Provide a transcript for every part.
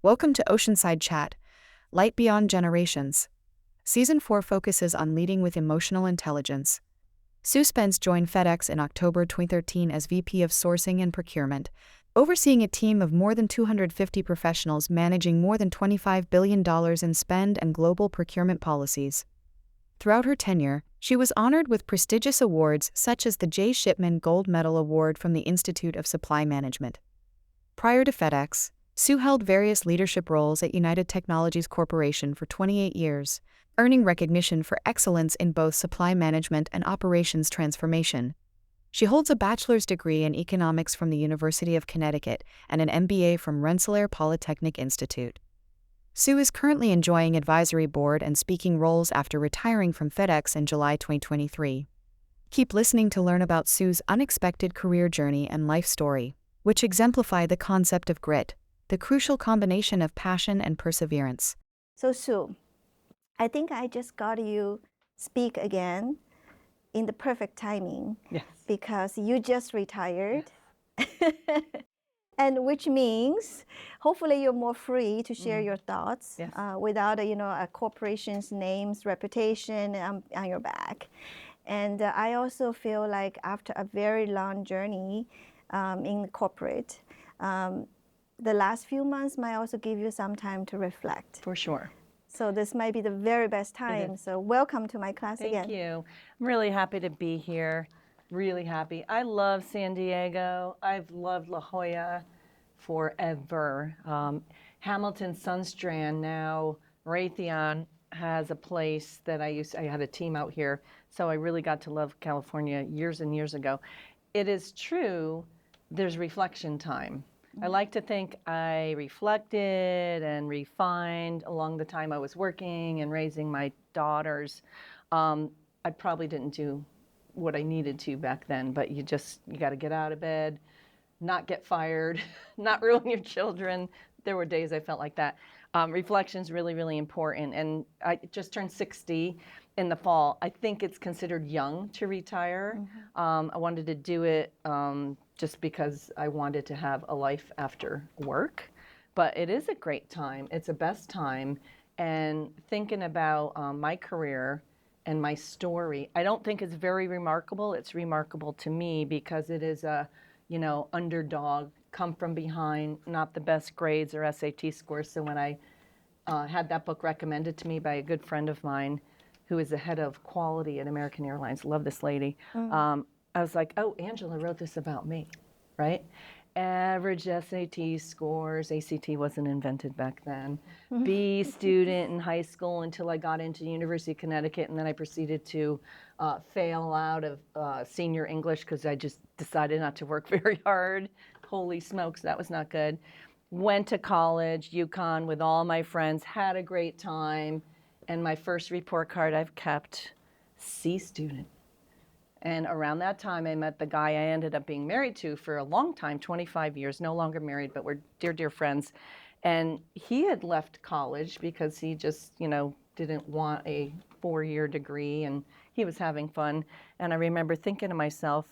Welcome to Oceanside Chat, Light Beyond Generations. Season 4 focuses on leading with emotional intelligence. Sue Spence joined FedEx in October 2013 as VP of Sourcing and Procurement, overseeing a team of more than 250 professionals managing more than $25 billion in spend and global procurement policies. Throughout her tenure, she was honored with prestigious awards such as the J. Shipman Gold Medal Award from the Institute of Supply Management. Prior to FedEx, Sue held various leadership roles at United Technologies Corporation for 28 years, earning recognition for excellence in both supply management and operations transformation. She holds a bachelor's degree in economics from the University of Connecticut and an MBA from Rensselaer Polytechnic Institute. Sue is currently enjoying advisory board and speaking roles after retiring from FedEx in July 2023. Keep listening to learn about Sue's unexpected career journey and life story, which exemplify the concept of grit, the crucial combination of passion and perseverance. So Sue, I think I just got you speak again in the perfect timing. Yes. Because you just retired. And which means hopefully you're more free to share your thoughts without a corporation's name's reputation on your back. And I also feel like after a very long journey in corporate, the last few months might also give you some time to reflect. For sure. So this might be the very best time. So welcome to my class again. Thank you. I'm really happy to be here. Really happy. I love San Diego. I've loved La Jolla forever. Hamilton Sunstrand, now Raytheon, has a place that I had a team out here. So I really got to love California years and years ago. It is true, there's reflection time. I like to think I reflected and refined along the time I was working and raising my daughters. I probably didn't do what I needed to back then, but you got to get out of bed, not get fired, not ruin your children. There were days I felt like that. Reflection's really, really important. And I just turned 60 in the fall. I think it's considered young to retire. I wanted to do it just because I wanted to have a life after work. But it is a great time. It's a best time. And thinking about my career and my story, I don't think it's very remarkable. It's remarkable to me because it is a, underdog, come from behind, not the best grades or SAT scores. So when I had that book recommended to me by a good friend of mine who is the head of quality at American Airlines, love this lady, I was like, oh, Angela wrote this about me, right? Average SAT scores, ACT wasn't invented back then. B student in high school until I got into University of Connecticut, and then I proceeded to fail out of senior English because I just decided not to work very hard. Holy smokes, that was not good. Went to college, UConn, with all my friends, had a great time, and my first report card I've kept, C student. And around that time, I met the guy I ended up being married to for a long time, 25 years, no longer married, but we're dear, dear friends. And he had left college because he just, didn't want a 4-year degree, and he was having fun. And I remember thinking to myself,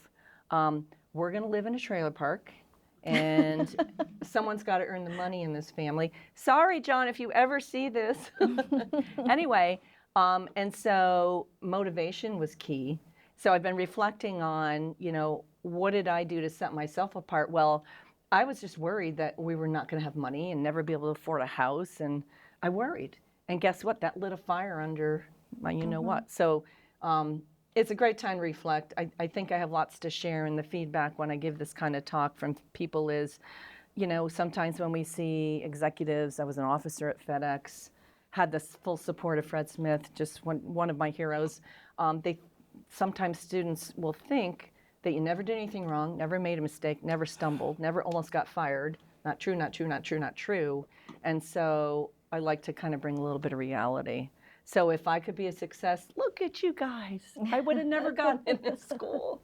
we're going to live in a trailer park, and someone's got to earn the money in this family. Sorry, John, if you ever see this. Anyway, and so motivation was key. So I've been reflecting on, what did I do to set myself apart? Well, I was just worried that we were not going to have money and never be able to afford a house, and I worried. And guess what? That lit a fire under my what. So it's a great time to reflect. I think I have lots to share, and the feedback when I give this kind of talk from people is, sometimes when we see executives, I was an officer at FedEx, had the full support of Fred Smith, just one of my heroes. Sometimes students will think that you never did anything wrong, never made a mistake, never stumbled, never almost got fired. Not true, not true, not true, not true. And so I like to kind of bring a little bit of reality. So if I could be a success, look at you guys. I would have never gotten into school,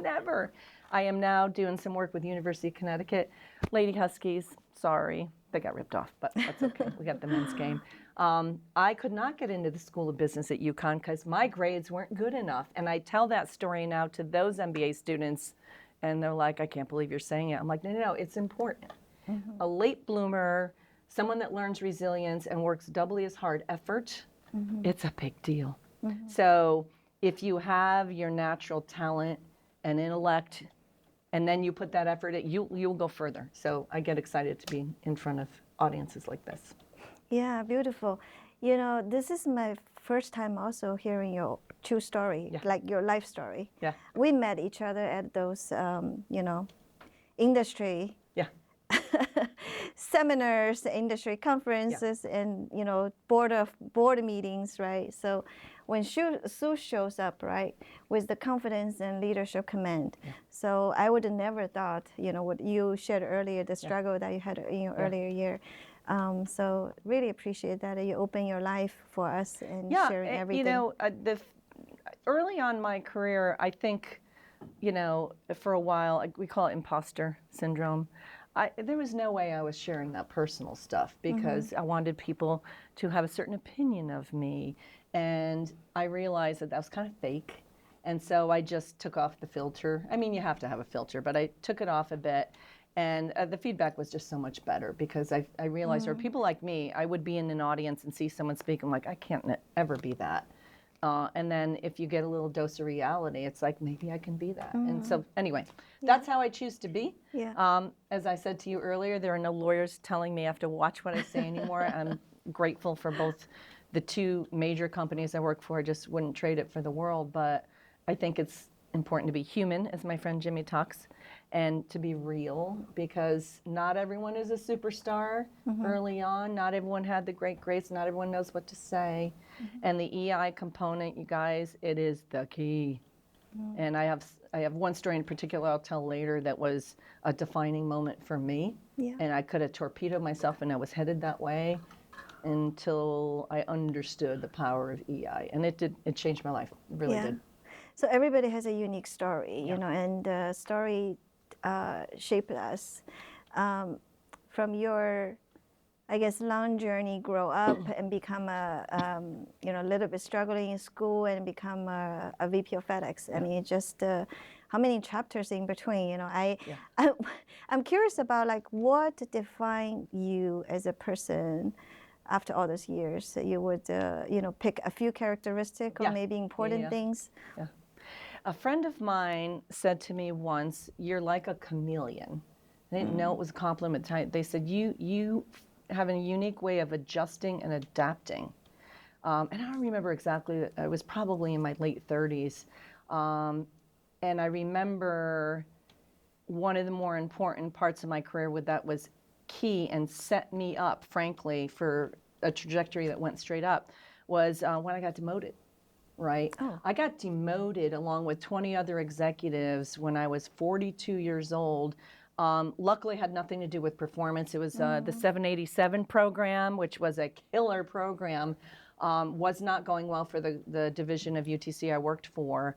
never. I am now doing some work with University of Connecticut. Lady Huskies, sorry, they got ripped off, but that's okay. We got the men's game. I could not get into the School of Business at UConn because my grades weren't good enough. And I tell that story now to those MBA students, and they're like, I can't believe you're saying it. I'm like, no, it's important. A late bloomer someone that learns resilience and works doubly as hard effort, it's a big deal. So if you have your natural talent and intellect, and then you put that effort in, you'll go further. So I get excited to be in front of audiences like this. Yeah, beautiful. You know, this is my first time also hearing your true story, like your life story. Yeah. We met each other at those, industry seminars, industry conferences, and board meetings, right? So when Sue shows up, right, with the confidence and leadership command, so I would have never thought, what you shared earlier, the struggle that you had in your earlier year. So really appreciate that you open your life for us and sharing everything. Early on in my career, I think, for a while, we call it imposter syndrome. There was no way I was sharing that personal stuff because I wanted people to have a certain opinion of me. And I realized that was kind of fake. And so I just took off the filter. I mean, you have to have a filter, but I took it off a bit. And the feedback was just so much better because I realized there are people like me. I would be in an audience and see someone speak. I'm like, I can't ever be that. And then if you get a little dose of reality, it's like, maybe I can be that. And so anyway, that's how I choose to be. Yeah. As I said to you earlier, there are no lawyers telling me I have to watch what I say anymore. I'm grateful for both the two major companies I work for. I just wouldn't trade it for the world. But I think it's important to be human, as my friend Jimmy talks, and to be real, because not everyone is a superstar early on. Not everyone had the great grades. Not everyone knows what to say. And the EI component, you guys, it is the key. And I have one story in particular I'll tell later that was a defining moment for me. Yeah. And I could have torpedoed myself and I was headed that way until I understood the power of EI. And it changed my life. It really did. So everybody has a unique story, and the story shaped us. From your, I guess, long journey, grow up and become a little bit struggling in school and become a VP of FedEx. I mean, just how many chapters in between, I'm curious about what defined you as a person after all those years. You would, pick a few characteristics or maybe important things. Yeah. A friend of mine said to me once, "You're like a chameleon." I didn't know it was a compliment. They said, you have a unique way of adjusting and adapting. And I don't remember exactly, I was probably in my late 30s. And I remember one of the more important parts of my career that was key and set me up, frankly, for a trajectory that went straight up, was when I got demoted. Right? Oh. I got demoted along with 20 other executives when I was 42 years old. Luckily, it had nothing to do with performance. It was the 787 program, which was a killer program, was not going well for the division of UTC I worked for.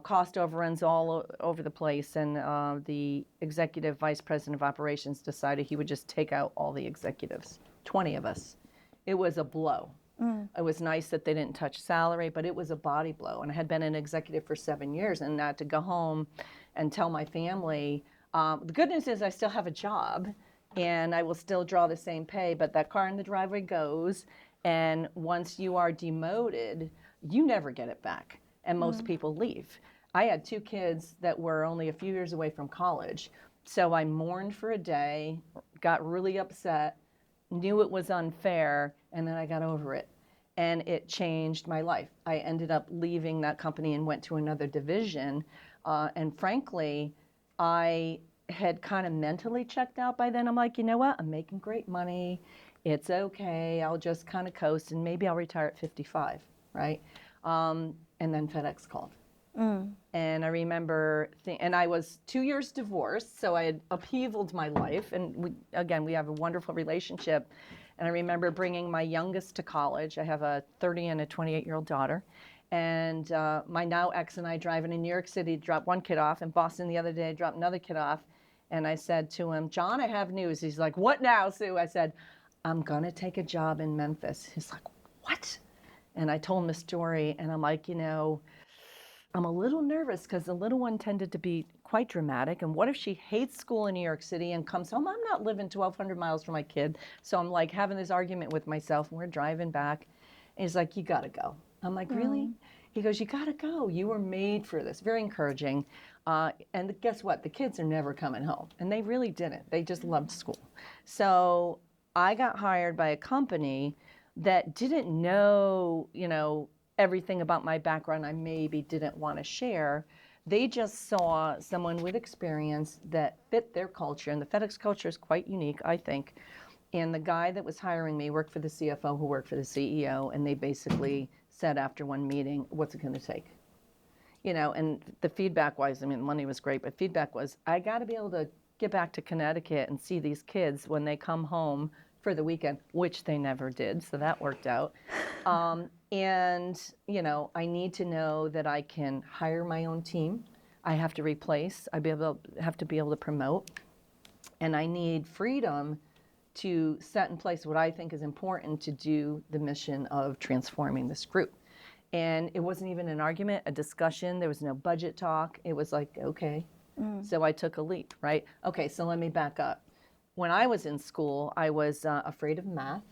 Cost overruns all over the place, and the executive vice president of operations decided he would just take out all the executives, 20 of us. It was a blow. It was nice that they didn't touch salary, but it was a body blow. And I had been an executive for 7 years, and I had to go home and tell my family, the good news is I still have a job, and I will still draw the same pay, but that car in the driveway goes, and once you are demoted, you never get it back, and most people leave. I had 2 kids that were only a few years away from college, so I mourned for a day, got really upset, knew it was unfair, and then I got over it. And it changed my life. I ended up leaving that company and went to another division. And frankly, I had kind of mentally checked out by then. I'm like, you know what? I'm making great money. It's okay. I'll just kind of coast, and maybe I'll retire at 55, right? And then FedEx called. And I remember, and I was 2 years divorced, so I had upheavaled my life. And we have a wonderful relationship. And I remember bringing my youngest to college. I have a 30 and a 28-year-old daughter. And my now ex and I driving in New York City to drop one kid off. In Boston the other day, I dropped another kid off. And I said to him, "John, I have news." He's like, "What now, Sue?" I said, "I'm going to take a job in Memphis." He's like, "What?" And I told him the story. And I'm like, I'm a little nervous because the little one tended to be quite dramatic. And what if she hates school in New York City and comes home? I'm not living 1,200 miles from my kid. So I'm like having this argument with myself, and we're driving back. And he's like, you got to go. I'm like, really? He goes, you got to go. You were made for this. Very encouraging. And guess what? The kids are never coming home. And they really didn't. They just loved school. So I got hired by a company that didn't know, everything about my background I maybe didn't want to share. They just saw someone with experience that fit their culture, and the FedEx culture is quite unique, I think. And the guy that was hiring me worked for the CFO who worked for the CEO, and they basically said after one meeting, what's it going to take? And the feedback was, money was great, but feedback was, I got to be able to get back to Connecticut and see these kids when they come home for the weekend, which they never did, so that worked out. And, I need to know that I can hire my own team. I have to replace, have to be able to promote. And I need freedom to set in place what I think is important to do the mission of transforming this group. And it wasn't even an argument, a discussion. There was no budget talk. It was like, okay. So I took a leap, right? Okay, so let me back up. When I was in school, I was afraid of math.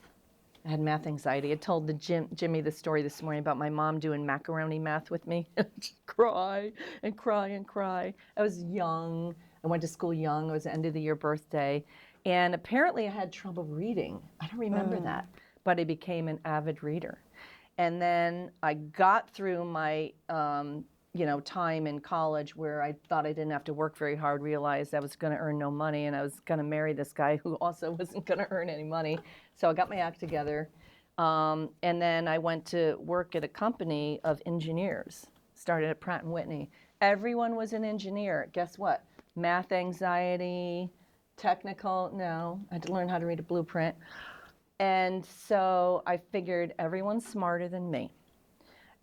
I had math anxiety. I told Jimmy the story this morning about my mom doing macaroni math with me. Just cry and cry and cry. I was young. I went to school young. It was the end of the year birthday. And apparently I had trouble reading. I don't remember that, but I became an avid reader. And then I got through my time in college where I thought I didn't have to work very hard, realized I was going to earn no money, and I was going to marry this guy who also wasn't going to earn any money. So I got my act together. And then I went to work at a company of engineers, started at Pratt & Whitney. Everyone was an engineer. Guess what? Math anxiety, technical, no. I had to learn how to read a blueprint. And so I figured everyone's smarter than me.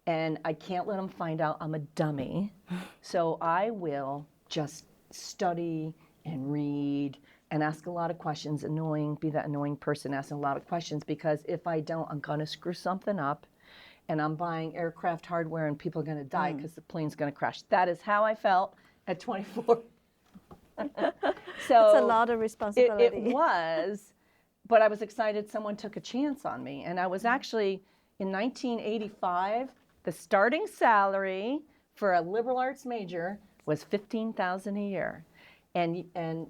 And I can't let them find out I'm a dummy. So I will just study and read and ask a lot of questions, be that annoying person asking a lot of questions, because if I don't, I'm going to screw something up. And I'm buying aircraft hardware and people are going to die because the plane's going to crash. That is how I felt at 24. So it's a lot of responsibility. It was, but I was excited someone took a chance on me. And I was actually, in 1985, the starting salary for a liberal arts major was $15,000 a year. And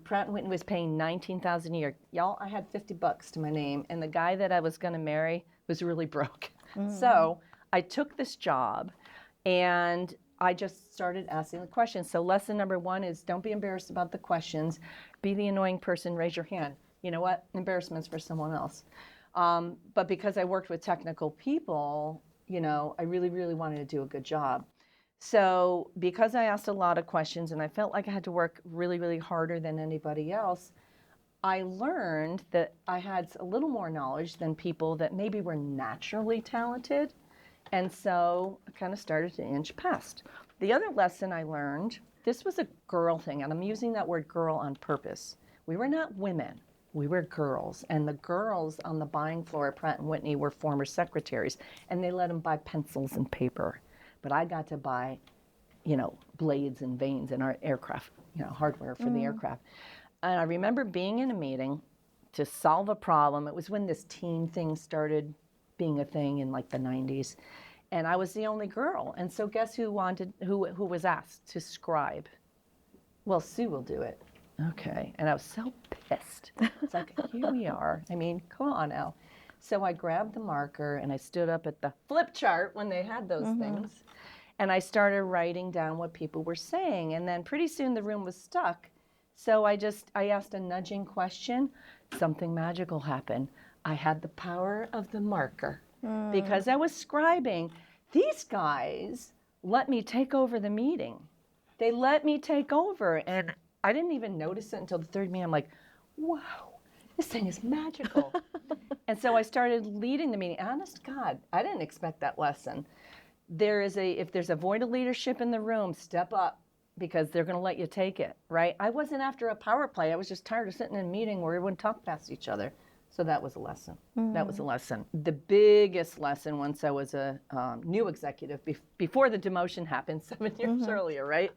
Pratt & Whitney was paying $19,000 a year. Y'all, I had $50 to my name, and the guy that I was going to marry was really broke. So I took this job, and I just started asking the questions. So lesson number one is don't be embarrassed about the questions. Be the annoying person, raise your hand. You know what? Embarrassment's for someone else. But because I worked with technical people, I really, really wanted to do a good job. So because I asked a lot of questions and I felt like I had to work really, really harder than anybody else, I learned that I had a little more knowledge than people that maybe were naturally talented. And so I kind of started to inch past. The other lesson I learned, this was a girl thing, and I'm using that word girl on purpose. We were not women. We were girls, and the girls on the buying floor at Pratt & Whitney were former secretaries, and they let them buy pencils and paper. But I got to buy, blades and vanes in our aircraft, hardware for the aircraft. And I remember being in a meeting to solve a problem. It was when this team thing started being a thing in like the 90s. And I was the only girl. And so guess who was asked to scribe? Well, Sue will do it. Okay. And I was so pissed. It's like, here we are. Come on now. So I grabbed the marker and I stood up at the flip chart when they had those things. And I started writing down what people were saying. And then pretty soon the room was stuck. So I asked a nudging question. Something magical happened. I had the power of the marker because I was scribing. These guys let me take over the meeting. They let me take over. And I didn't even notice it until the third meeting. I'm like, wow, this thing is magical. And so I started leading the meeting. Honest God, I didn't expect that lesson. If there's a void of leadership in the room, step up because they're going to let you take it, right? I wasn't after a power play. I was just tired of sitting in a meeting where everyone talked past each other. So that was a lesson. That was a lesson. The biggest lesson once I was a new executive, before the demotion happened 7 years earlier, right,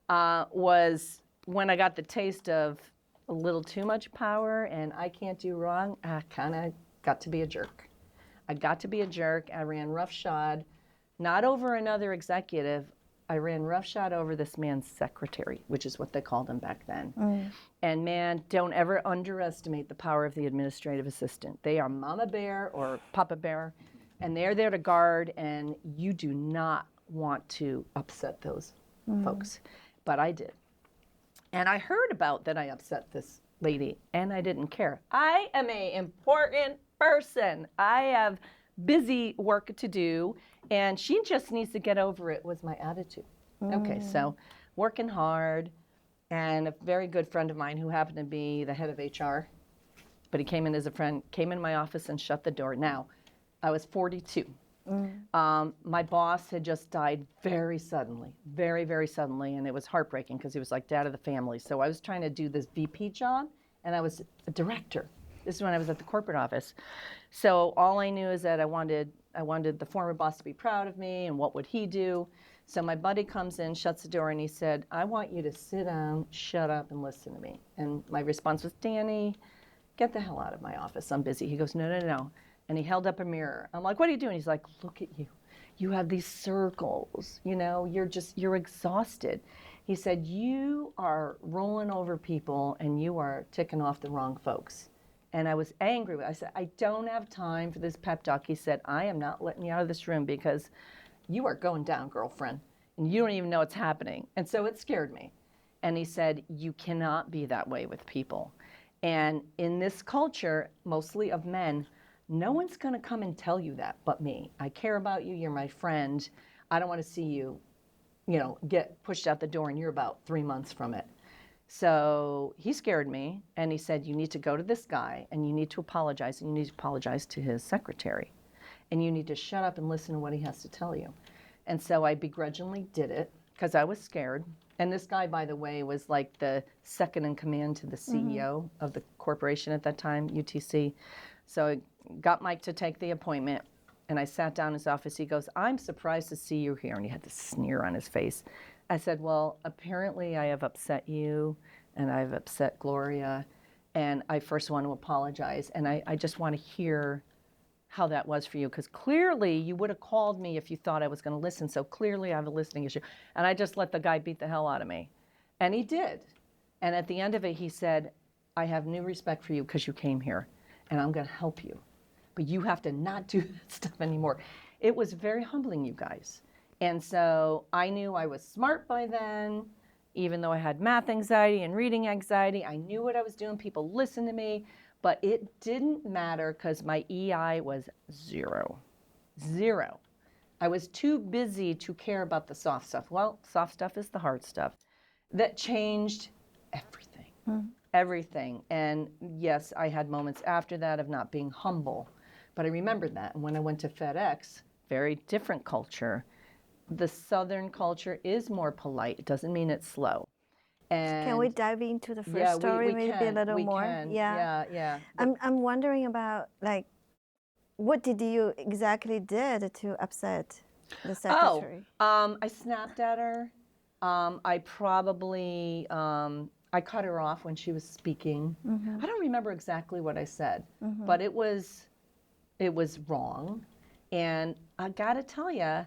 was when I got the taste of a little too much power and I can't do wrong, I kind of got to be a jerk. I got to be a jerk. I ran roughshod, not over another executive. I ran roughshod over this man's secretary, which is what they called him back then. And man, don't ever underestimate the power of the administrative assistant. They are mama bear or papa bear, and they're there to guard, and you do not want to upset those folks. But I did. And I heard about that I upset this lady, and I didn't care. I am an important person. I have busy work to do, and she just needs to get over it, was my attitude. Okay, so working hard, and a very good friend of mine who happened to be the head of HR, but he came in as a friend, came in my office and shut the door. Now, I was 42. My boss had just died very suddenly, very, very suddenly, and it was heartbreaking because he was like dad of the family. So I was trying to do this VP job, and I was a director. This is when I was at the corporate office. So all I knew is that I wanted the former boss to be proud of me, and what would he do? So my buddy comes in, shuts the door, and he said, I want you to sit down, shut up, and listen to me. And my response was, Danny, get the hell out of my office. I'm busy. He goes, no, no, no. And he held up a mirror. I'm like, what are you doing? He's like, look at you. You have these circles, you know, you're exhausted. He said, you are rolling over people and you are ticking off the wrong folks. And I was angry. I said, I don't have time for this pep talk. He said, I am not letting you out of this room because you are going down, girlfriend, and you don't even know what's happening. And so it scared me. And he said, you cannot be that way with people. And in this culture, mostly of men, no one's going to come and tell you that but me. I care about you. You're my friend. I don't want to see you, you know, get pushed out the door and you're about 3 months from it. So he scared me, and he said, you need to go to this guy and you need to apologize, and you need to apologize to his secretary, and you need to shut up and listen to what he has to tell you. And so I begrudgingly did it because I was scared. And this guy, by the way, was like the second in command to the CEO of the corporation at that time, UTC. So I got Mike to take the appointment, and I sat down in his office. He goes, I'm surprised to see you here. And he had this sneer on his face. I said, well, apparently I have upset you, and I've upset Gloria, and I first want to apologize. And I just want to hear how that was for you, because clearly you would have called me if you thought I was going to listen. So clearly I have a listening issue. And I just let the guy beat the hell out of me. And he did. And at the end of it, he said, I have new respect for you because you came here, and I'm going to help you. But you have to not do that stuff anymore. It was very humbling, you guys. And so I knew I was smart by then, even though I had math anxiety and reading anxiety. I knew what I was doing. People listened to me. But it didn't matter because my EI was 0. 0. I was too busy to care about the soft stuff. Well, soft stuff is the hard stuff. That changed everything. Everything. And yes, I had moments after that of not being humble. But I remembered that. And when I went to FedEx, very different culture. The Southern culture is more polite. It doesn't mean it's slow. And can we dive into the first story maybe a little more? Yeah. I'm wondering about, like, what did you exactly did to upset the secretary? I snapped at her. I probably I cut her off when she was speaking. I don't remember exactly what I said, but it was wrong. And I gotta tell you,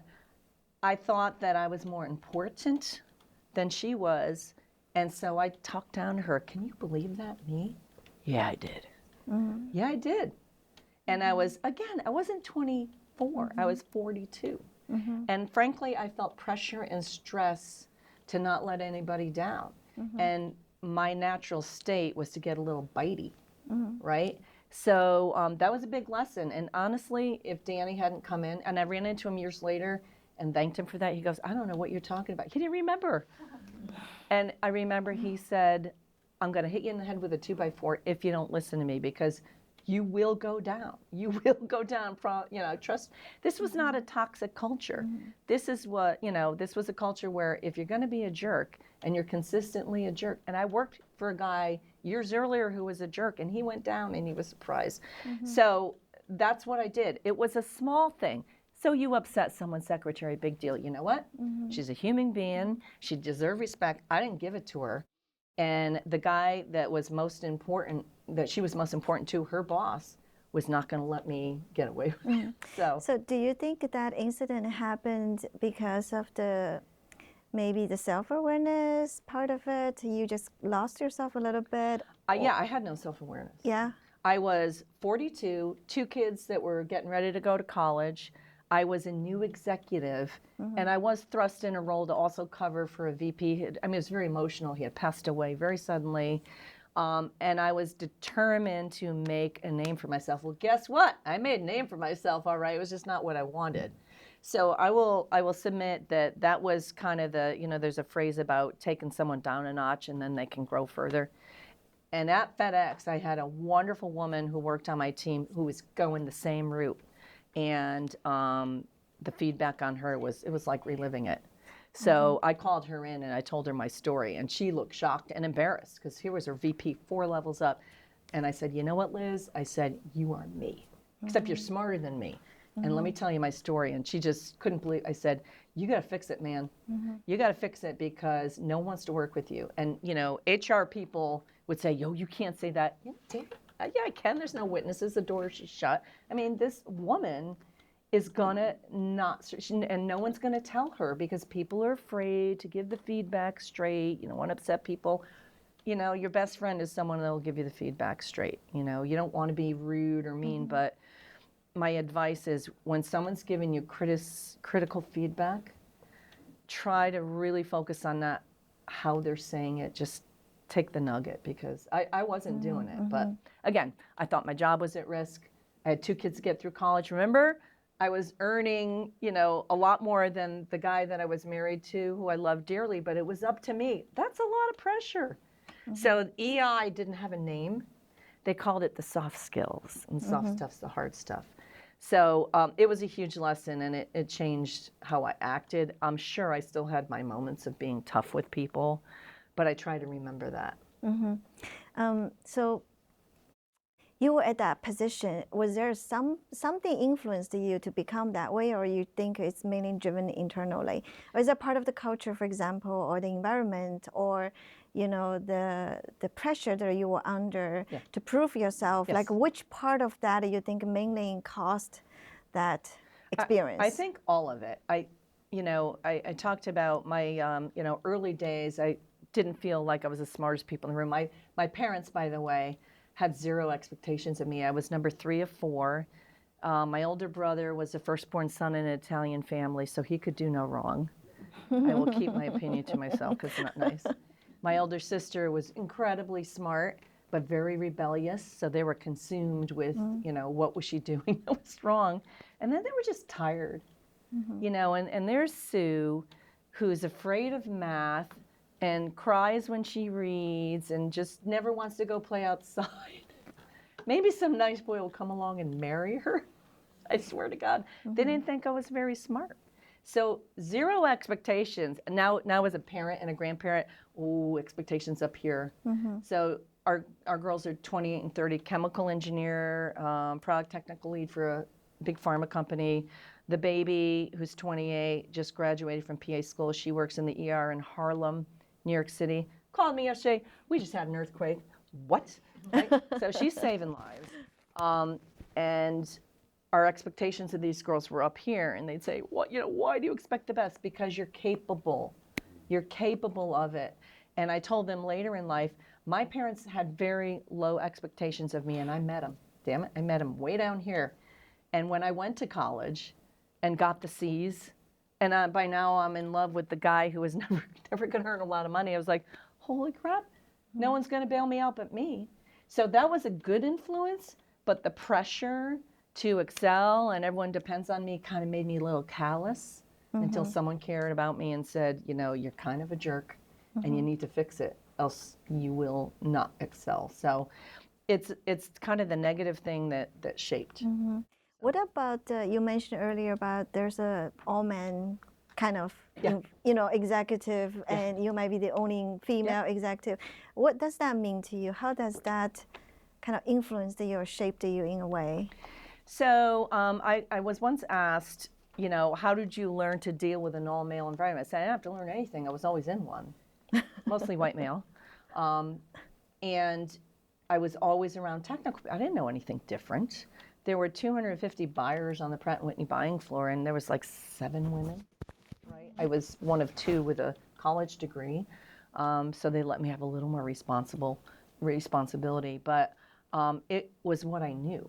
I thought that I was more important than she was. And so I talked down to her. Can you believe that, me? Yeah, I did. Yeah, I did. And I was, again, I wasn't 24. I was 42. And frankly, I felt pressure and stress to not let anybody down. And my natural state was to get a little bitey, right? So that was a big lesson. And honestly, if Danny hadn't come in, and I ran into him years later and thanked him for that, he goes, I don't know what you're talking about. He didn't remember. And I remember he said, I'm going to hit you in the head with a 2x4 if you don't listen to me, because you will go down. You will go down. Trust. This was not a toxic culture. This is what, this was a culture where if you're going to be a jerk and you're consistently a jerk, and I worked for a guy years earlier who was a jerk, and he went down and he was surprised. So that's what I did. It was a small thing. So you upset someone's secretary, big deal. You know what? She's a human being. She deserved respect. I didn't give it to her. And the guy that was most important, that she was most important to, her boss, was not going to let me get away with it. So do you think that incident happened because of maybe the self-awareness part of it? You just lost yourself a little bit? Yeah, I had no self-awareness. Yeah. I was 42, 2 kids that were getting ready to go to college. I was a new executive, and I was thrust in a role to also cover for a VP. I mean, it was very emotional. He had passed away very suddenly, and I was determined to make a name for myself. Well, guess what? I made a name for myself, all right. It was just not what I wanted. So I will submit that was kind of the, there's a phrase about taking someone down a notch and then they can grow further. And at FedEx, I had a wonderful woman who worked on my team who was going the same route. And the feedback on her it was like reliving it. So I called her in and I told her my story, and she looked shocked and embarrassed because here was her VP 4 levels up. And I said, you know what, Liz? I said, you are me, except you're smarter than me. And let me tell you my story. And she just couldn't believe. I said, you got to fix it, man. You got to fix it because no one wants to work with you. And, HR people would say, yo, you can't say that. Yeah, I can. There's no witnesses. The door is shut. I mean, this woman is gonna not, and no one's gonna tell her because people are afraid to give the feedback straight. You don't want to upset people. Your best friend is someone that will give you the feedback straight. You don't want to be rude or mean, but my advice is when someone's giving you critical feedback, try to really focus on that, how they're saying it. Just take the nugget because I wasn't doing it. But again, I thought my job was at risk. I had 2 kids to get through college. Remember, I was earning, a lot more than the guy that I was married to, who I loved dearly, but it was up to me. That's a lot of pressure. So EI didn't have a name. They called it the soft skills, and soft stuff's the hard stuff. So it was a huge lesson, and it changed how I acted. I'm sure I still had my moments of being tough with people, but I try to remember that. So you were at that position. Was there something influenced you to become that way, or you think it's mainly driven internally? Or is that part of the culture, for example, or the environment, or the pressure that you were under to prove yourself? Yes. Like which part of that you think mainly caused that experience? I think all of it. I talked about my early days. I didn't feel like I was the smartest people in the room. My parents, by the way, had 0 expectations of me. I was number 3 of 4. My older brother was the firstborn son in an Italian family, so he could do no wrong. I will keep my opinion to myself because it's not nice. My older sister was incredibly smart, but very rebellious, so they were consumed with, what was she doing that was wrong? And then they were just tired, and there's Sue, who's afraid of math, and cries when she reads and just never wants to go play outside. Maybe some nice boy will come along and marry her. I swear to God. They didn't think I was very smart. So 0 expectations. Now as a parent and a grandparent, expectations up here. So our girls are 28 and 30, chemical engineer, product technical lead for a big pharma company. The baby, who's 28, just graduated from PA school. She works in the ER in Harlem, New York City. Called me yesterday. We just had an earthquake. What? Right? So she's saving lives. And our expectations of these girls were up here, and they'd say, "What? Why do you expect the best? Because you're capable. You're capable of it." And I told them later in life, my parents had very low expectations of me, and I met them. Damn it, I met them way down here. And when I went to college and got the C's, and by now I'm in love with the guy who was never going to earn a lot of money. I was like, holy crap, no one's going to bail me out but me. So that was a good influence, but the pressure to excel and everyone depends on me kind of made me a little callous until someone cared about me and said, you're kind of a jerk and you need to fix it, else you will not excel. So it's kind of the negative thing that shaped. Mm-hmm. What about you mentioned earlier about there's a all-man kind of executive, and you might be the only female executive. What does that mean to you? How does that kind of influence you or shaped you in a way? So I was once asked, how did you learn to deal with an all-male environment? I said, I didn't have to learn anything. I was always in one, mostly white male. And I was always around technical. I didn't know anything different. There were 250 buyers on the Pratt & Whitney buying floor, and there was like 7 women, right? I was one of 2 with a college degree, so they let me have a little more responsibility. But it was what I knew.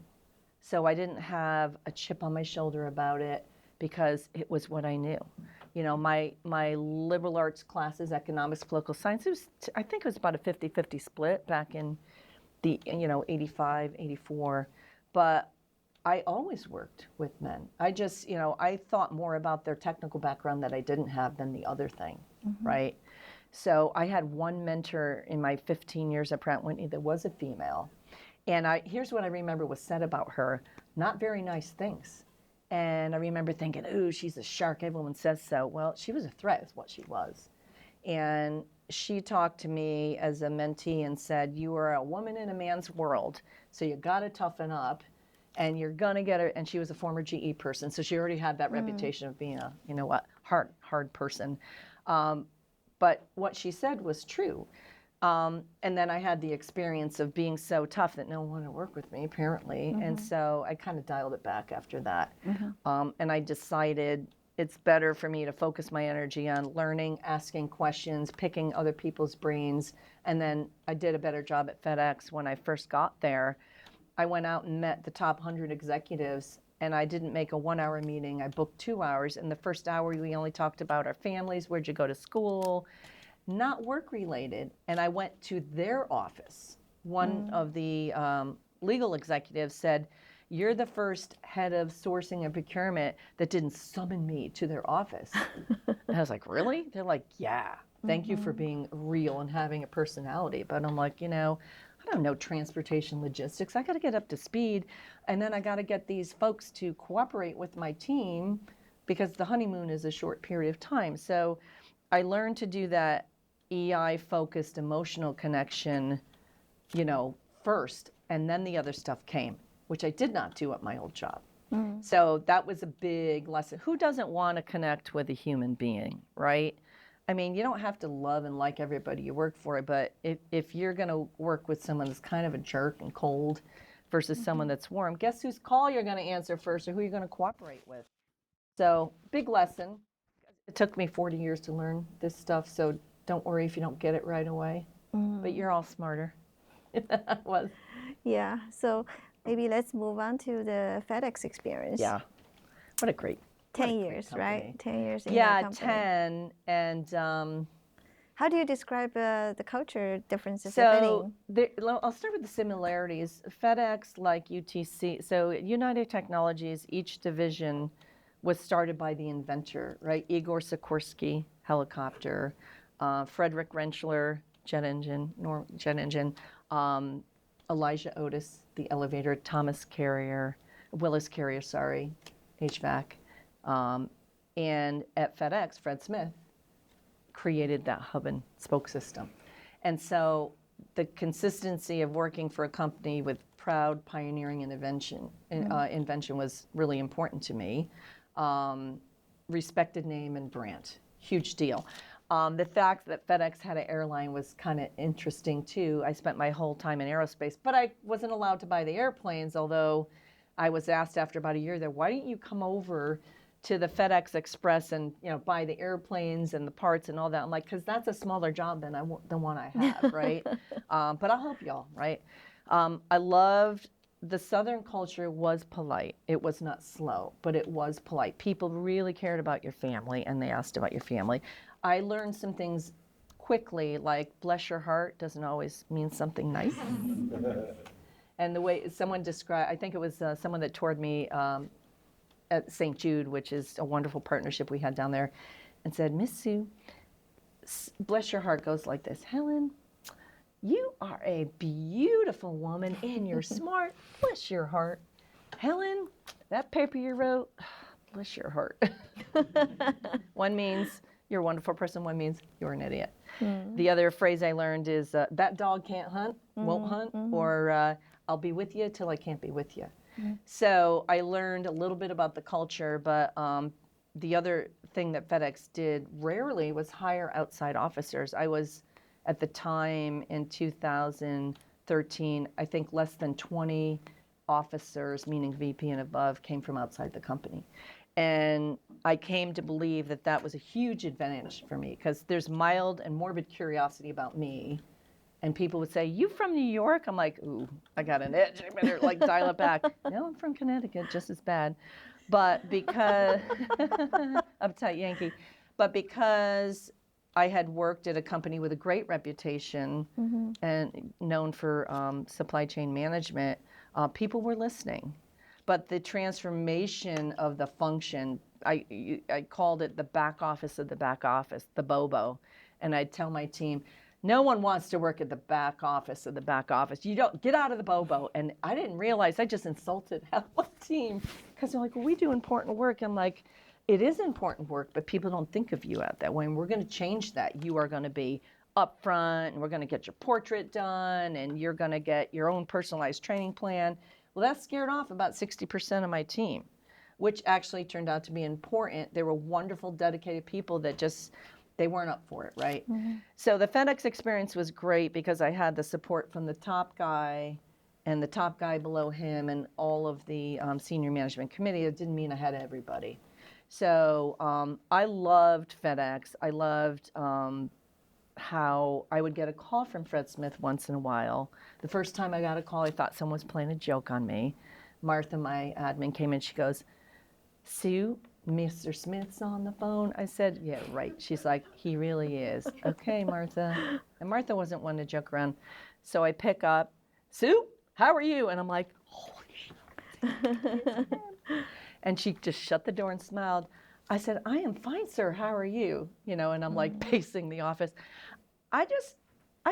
So I didn't have a chip on my shoulder about it because it was what I knew. My liberal arts classes, economics, political science, I think it was about a 50-50 split back in the 85, 84. But I always worked with men. I just, I thought more about their technical background that I didn't have than the other thing, right? So I had one mentor in my 15 years at Pratt & Whitney that was a female. And here's what I remember was said about her, not very nice things. And I remember thinking, ooh, she's a shark, everyone says so. Well, she was a threat is what she was. And she talked to me as a mentee and said, you are a woman in a man's world, so you gotta toughen up and you're gonna get her. And she was a former GE person, so she already had that reputation of being a, hard person. But what she said was true. And then I had the experience of being so tough that no one wanted to work with me, apparently. And so I kind of dialed it back after that. And I decided it's better for me to focus my energy on learning, asking questions, picking other people's brains. And then I did a better job at FedEx when I first got there. I went out and met the top 100 executives, and I didn't make a 1-hour meeting. I booked 2 hours. In the first hour, we only talked about our families, where'd you go to school, not work related. And I went to their office. One of the legal executives said, you're the first head of sourcing and procurement that didn't summon me to their office. And I was like, really? They're like, yeah, thank you for being real and having a personality. But I'm like, I don't know transportation logistics. I got to get up to speed. And then I got to get these folks to cooperate with my team because the honeymoon is a short period of time. So I learned to do that EI-focused emotional connection, first, and then the other stuff came, which I did not do at my old job. So that was a big lesson. Who doesn't want to connect with a human being, right? I mean, you don't have to love and like everybody you work for, but if you're going to work with someone that's kind of a jerk and cold versus someone that's warm, guess whose call you're going to answer first or who you're going to cooperate with. So big lesson. It took me 40 years to learn this stuff, so don't worry if you don't get it right away. But you're all smarter than I was. Yeah, so maybe let's move on to the FedEx experience. Yeah, what a great 10 years, right? 10 years in that company. 10. And how do you describe the culture differences, if so any? I'll start with the similarities. FedEx, like UTC, so United Technologies, each division was started by the inventor, right? Igor Sikorsky, helicopter, Frederick Rentschler, jet engine, Elijah Otis, the elevator, Willis Carrier, HVAC. And at FedEx, Fred Smith created that hub and spoke system. And so the consistency of working for a company with proud pioneering and invention was really important to me. Respected name and brand, huge deal. The fact that FedEx had an airline was kind of interesting too. I spent my whole time in aerospace, but I wasn't allowed to buy the airplanes, although I was asked after about a year there, why didn't you come over to the FedEx Express and buy the airplanes and the parts and all that? I'm like, because that's a smaller job than the one I have, right? But I'll help y'all, right? I loved the Southern culture was polite. It was not slow, but it was polite. People really cared about your family and they asked about your family. I learned some things quickly, like bless your heart doesn't always mean something nice. And the way someone described, I think it was someone that toured me at St. Jude, which is a wonderful partnership we had down there, and said, Miss Sue, bless your heart goes like this. Helen, You are a beautiful woman and you're smart. Bless your heart. Helen, that paper you wrote, bless your heart. One means you're a wonderful person. One means you're an idiot. The other phrase I learned is that dog can't hunt, won't hunt, or I'll be with you till I can't be with you. So I learned a little bit about the culture, but the other thing that FedEx did rarely was hire outside officers. I was, at the time in 2013, I think less than 20 officers, meaning VP and above, came from outside the company. And I came to believe that that was a huge advantage for me because there's mild and morbid curiosity about me. And people would say, "You from New York?" I'm like, "Ooh, I got an itch. I better like dial it back." No, I'm from Connecticut, just as bad. But because, uptight Yankee, but because I had worked at a company with a great reputation and known for supply chain management, people were listening. But the transformation of the function, I called it the back office of the back office, the BOBO. And I'd tell my team, no one wants to work at the back office of the back office. You don't, get out of the BOBO. And I didn't realize I just insulted half my team because they're like, well, we do important work. I'm like, it is important work, but people don't think of you out that way. And we're going to change that. You are going to be up front, and we're going to get your portrait done, and you're going to get your own personalized training plan. Well, that scared off about 60% of my team, which actually turned out to be important. They were wonderful, dedicated people that just, they weren't up for it, right? So the FedEx experience was great because I had the support from the top guy and the top guy below him and all of the senior management committee. It didn't mean I had everybody. So I loved FedEx. I loved how I would get a call from Fred Smith once in a while. The first time I got a call, I thought someone was playing a joke on me. Martha, my admin, came in. She goes, "Sue, Mr. Smith's on the phone." I said, "Yeah, right." She's like, "He really is." "Okay, Martha." And Martha wasn't one to joke around. So I pick up, "Sue, how are you?" And I'm like, holy shit. And she just shut the door and smiled. I said, "I am fine, sir. How are you?" You know, and I'm like pacing the office. I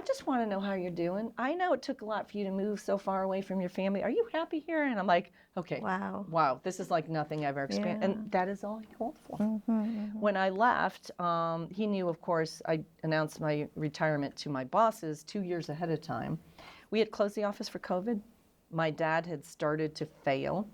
just want to know how you're doing. I know it took a lot for you to move so far away from your family. Are you happy here? And I'm like, okay, wow, this is like nothing I've ever experienced. Yeah. And that is all he called for. When I left, he knew, of course, I announced my retirement to my bosses 2 years ahead of time. We had closed the office for COVID. My dad had started to fail.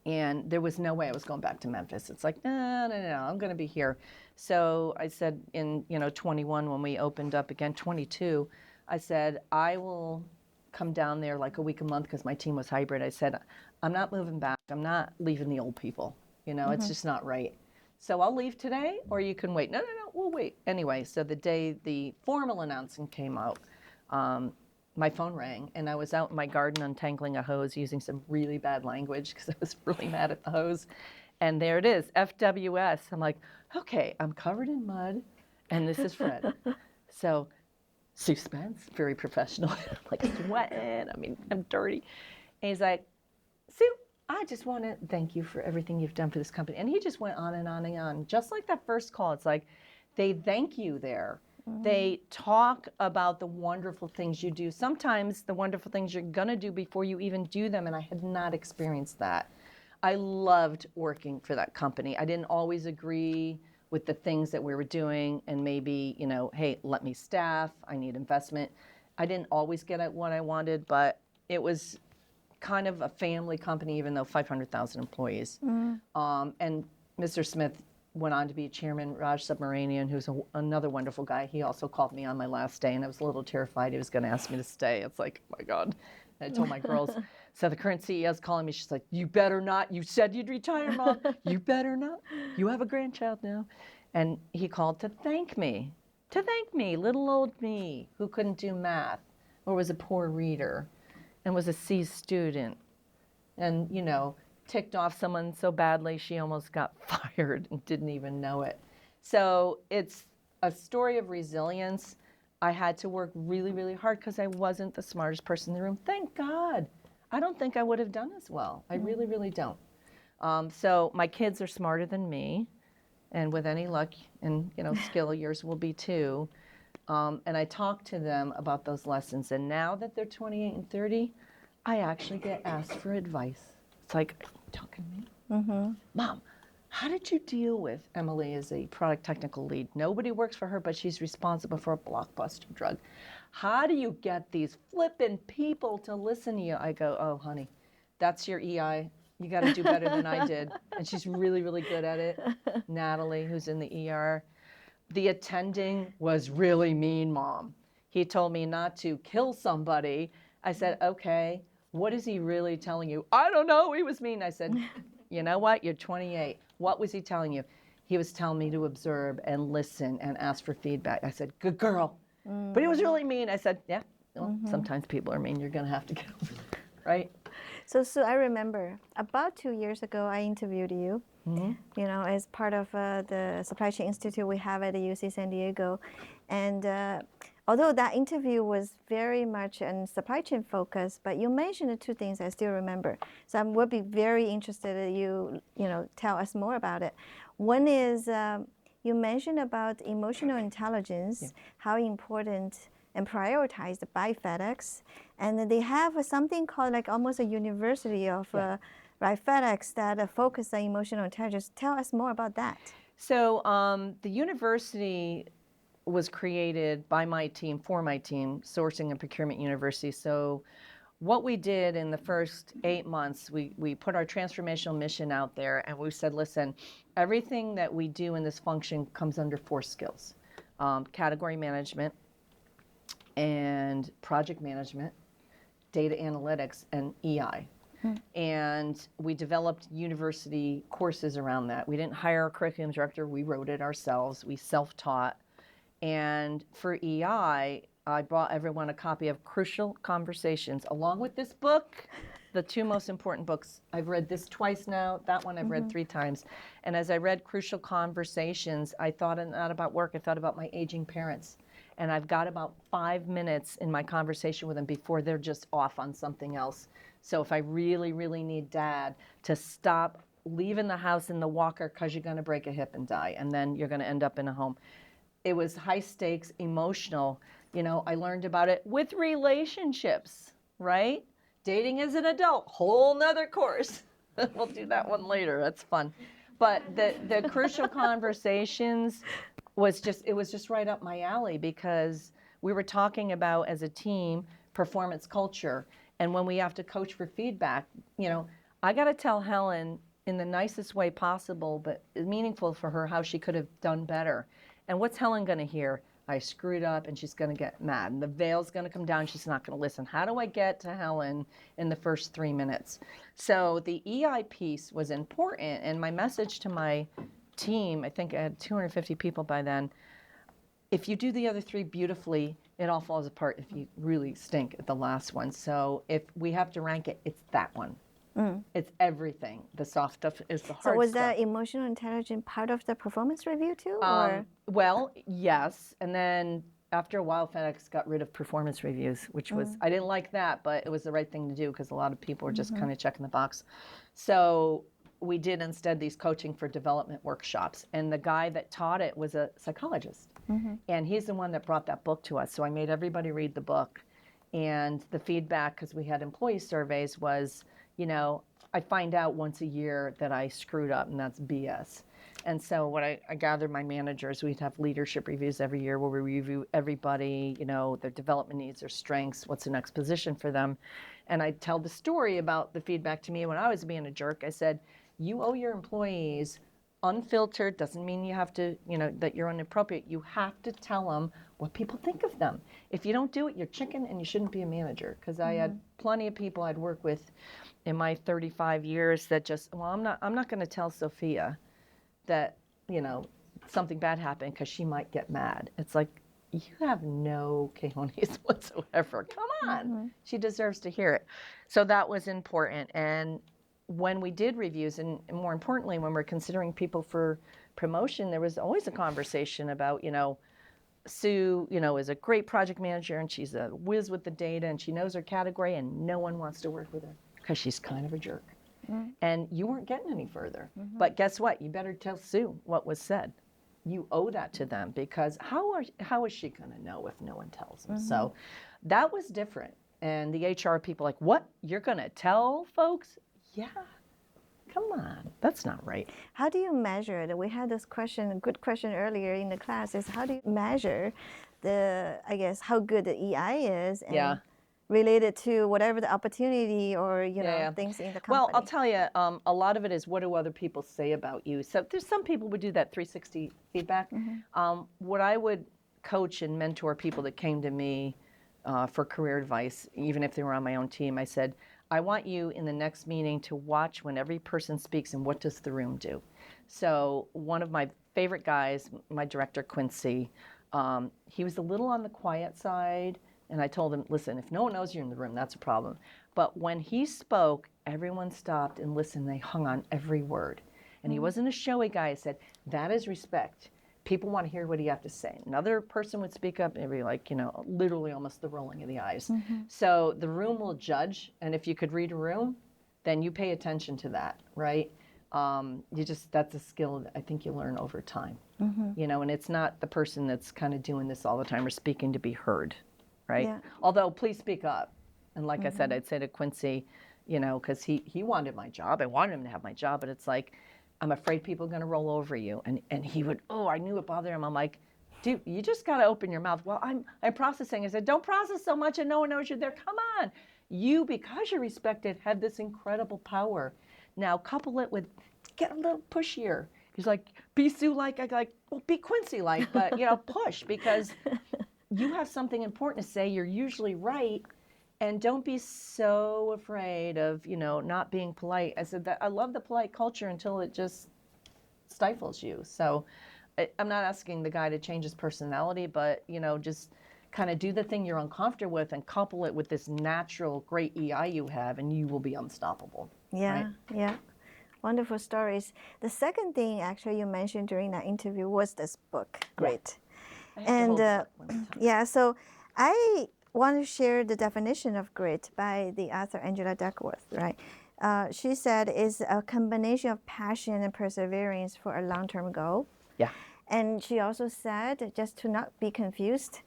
And there was no way I was going back to Memphis. It's like, no, I'm going to be here. So I said in 21 when we opened up again, 22, I said, I will come down there like a week a month because my team was hybrid. I said, I'm not moving back. I'm not leaving the old people. It's just not right. So I'll leave today or you can wait. No, we'll wait. Anyway, so the day the formal announcement came out, my phone rang, and I was out in my garden untangling a hose using some really bad language because I was really mad at the hose. And there it is, FWS. I'm like, okay, I'm covered in mud, and this is Fred. So, Sue Spence, very professional. I'm like sweating. I mean, I'm dirty. And he's like, Sue, I just want to thank you for everything you've done for this company. And he just went on and on and on. Just like that first call, it's like, they thank you there. They talk about the wonderful things you do. Sometimes the wonderful things you're going to do before you even do them, and I had not experienced that. I loved working for that company. I didn't always agree with the things that we were doing, and maybe, hey, let me staff, I need investment. I didn't always get at what I wanted, but it was kind of a family company, even though 500,000 employees. And Mr. Smith went on to be chairman. Raj Subramanian, who's another wonderful guy, he also called me on my last day, and I was a little terrified he was going to ask me to stay. It's like, oh my God. And I told my girls, so the current CEO's calling me. She's like, you better not. You said you'd retire, Mom. You better not. You have a grandchild now. And he called to thank me, little old me, who couldn't do math or was a poor reader and was a C student. And, ticked off someone so badly she almost got fired and didn't even know it. So it's a story of resilience. I had to work really, really hard because I wasn't the smartest person in the room. Thank God. I don't think I would have done as well. I really, really don't. So my kids are smarter than me, and with any luck and skill, yours will be too. And I talk to them about those lessons. And now that they're 28 and 30, I actually get asked for advice. It's like, are you talking to me? Mom, how did you deal with Emily as a product technical lead? Nobody works for her, but she's responsible for a blockbuster drug. How do you get these flippin' people to listen to you? I go, oh, honey, that's your EI. You got to do better than I did. And she's really, really good at it. Natalie, who's in the ER. The attending was really mean, Mom. He told me not to kill somebody. I said, okay, what is he really telling you? I don't know, he was mean. I said, you know what, you're 28. What was he telling you? He was telling me to observe and listen and ask for feedback. I said, good girl. But he was really mean. I said, yeah, well, sometimes people are mean. You're going to have to get over it, right? So I remember about 2 years ago, I interviewed you, you know, as part of the Supply Chain Institute we have at the UC San Diego. And although that interview was very much in supply chain focus, but you mentioned the two things I still remember. So I would be very interested that you know, tell us more about it. One is you mentioned about emotional intelligence, how important and prioritized by FedEx. And they have something called like almost a university of right, FedEx that focus on emotional intelligence. Tell us more about that. So the university was created by my team, for my team, Sourcing and Procurement University. So what we did in the first 8 months, we put our transformational mission out there, and we said, listen, everything that we do in this function comes under 4 skills. Category management and project management, data analytics, and EI. And we developed university courses around that. We didn't hire a curriculum director, we wrote it ourselves, we self-taught. And for EI, I brought everyone a copy of Crucial Conversations, along with this book, the 2 most important books. I've read this twice now, that one I've read 3 times. And as I read Crucial Conversations, I thought not about work, I thought about my aging parents. And I've got about 5 minutes in my conversation with them before they're just off on something else. So if I really, really need Dad to stop leaving the house in the walker because you're going to break a hip and die, and then you're going to end up in a home. It was high stakes, emotional. You know, I learned about it with relationships, right? Dating as an adult, whole nother course. We'll do that one later, that's fun. But the Crucial Conversations was just right up my alley, because we were talking about, as a team, performance culture. And when we have to coach for feedback, you know, I got to tell Helen in the nicest way possible, but meaningful for her, how she could have done better. And what's Helen going to hear? I screwed up, and she's going to get mad. And the veil's going to come down. She's not going to listen. How do I get to Helen in the first 3 minutes? So the EI piece was important. And my message to my team, I think I had 250 people by then, if you do the other 3 beautifully, it all falls apart if you really stink at the last one. So if we have to rank it, it's that one. It's everything. The soft stuff is the hard stuff. So was that emotional intelligence part of the performance review too? Or? Well, yes. And then after a while, FedEx got rid of performance reviews, which was, I didn't like that, but it was the right thing to do because a lot of people were just kind of checking the box. So we did instead these coaching for development workshops. And the guy that taught it was a psychologist. And he's the one that brought that book to us. So I made everybody read the book. And the feedback, because we had employee surveys, was, you know, I find out once a year that I screwed up, and that's BS. And so what I gathered my managers, we'd have leadership reviews every year where we review everybody, you know, their development needs, their strengths, what's the next position for them. And I'd tell the story about the feedback to me when I was being a jerk. I said, you owe your employees unfiltered, doesn't mean you have to, you know, that you're inappropriate. You have to tell them what people think of them. If you don't do it, you're chicken and you shouldn't be a manager. Because I had plenty of people I'd worked with in my 35 years that just, well, I'm not going to tell Sophia that, you know, something bad happened because she might get mad. It's like, you have no cojones whatsoever. Come on. She deserves to hear it. So that was important. And when we did reviews, and more importantly, when we're considering people for promotion, there was always a conversation about, you know, Sue, you know, is a great project manager and she's a whiz with the data and she knows her category and no one wants to work with her because she's kind of a jerk. And you weren't getting any further. But guess what? You better tell Sue what was said, you owe that to them, because how is she going to know if no one tells them? So that was different. And the HR people like, what? You're going to tell folks? Yeah. Come on, that's not right. How do you measure it? We had this question, a good question earlier in the class, is how do you measure how good the EI is, and related to whatever the opportunity or, things in the company? Well, I'll tell you, a lot of it is, what do other people say about you? So there's some people would do that 360 feedback. What I would coach and mentor people that came to me for career advice, even if they were on my own team, I said, I want you in the next meeting to watch when every person speaks and what does the room do. So one of my favorite guys, my director, Quincy, he was a little on the quiet side. And I told him, listen, if no one knows you're in the room, that's a problem. But when he spoke, everyone stopped and listened. They hung on every word. And he wasn't a showy guy. He said, that is respect. People want to hear what you have to say. Another person would speak up and it'd be like, literally almost the rolling of the eyes. So the room will judge. And if you could read a room, then you pay attention to that, right? That's a skill that I think you learn over time. And it's not the person that's kind of doing this all the time or speaking to be heard, right? Yeah. Although, please speak up. And like I said, I'd say to Quincy, because he wanted my job. I wanted him to have my job, but it's like, I'm afraid people are going to roll over you. And he would, I knew it bothered him. I'm like, dude, you just got to open your mouth. Well, I'm processing. I said, don't process so much and no one knows you're there. Come on. You, because you're respected, have this incredible power. Now, couple it with, get a little pushier. He's like, be Sue-like. I go like, well, be Quincy-like, but, push, because you have something important to say. You're usually right. And don't be so afraid of, not being polite. I said that I love the polite culture until it just stifles you. So I'm not asking the guy to change his personality, but, just kind of do the thing you're uncomfortable with and couple it with this natural, great EI you have, and you will be unstoppable. Yeah, right? Yeah. Wonderful stories. The second thing, actually, you mentioned during that interview was this book, Grit. Yeah. And so I want to share the definition of grit by the author Angela Duckworth, right? She said it's a combination of passion and perseverance for a long-term goal. Yeah. And she also said, just to not be confused,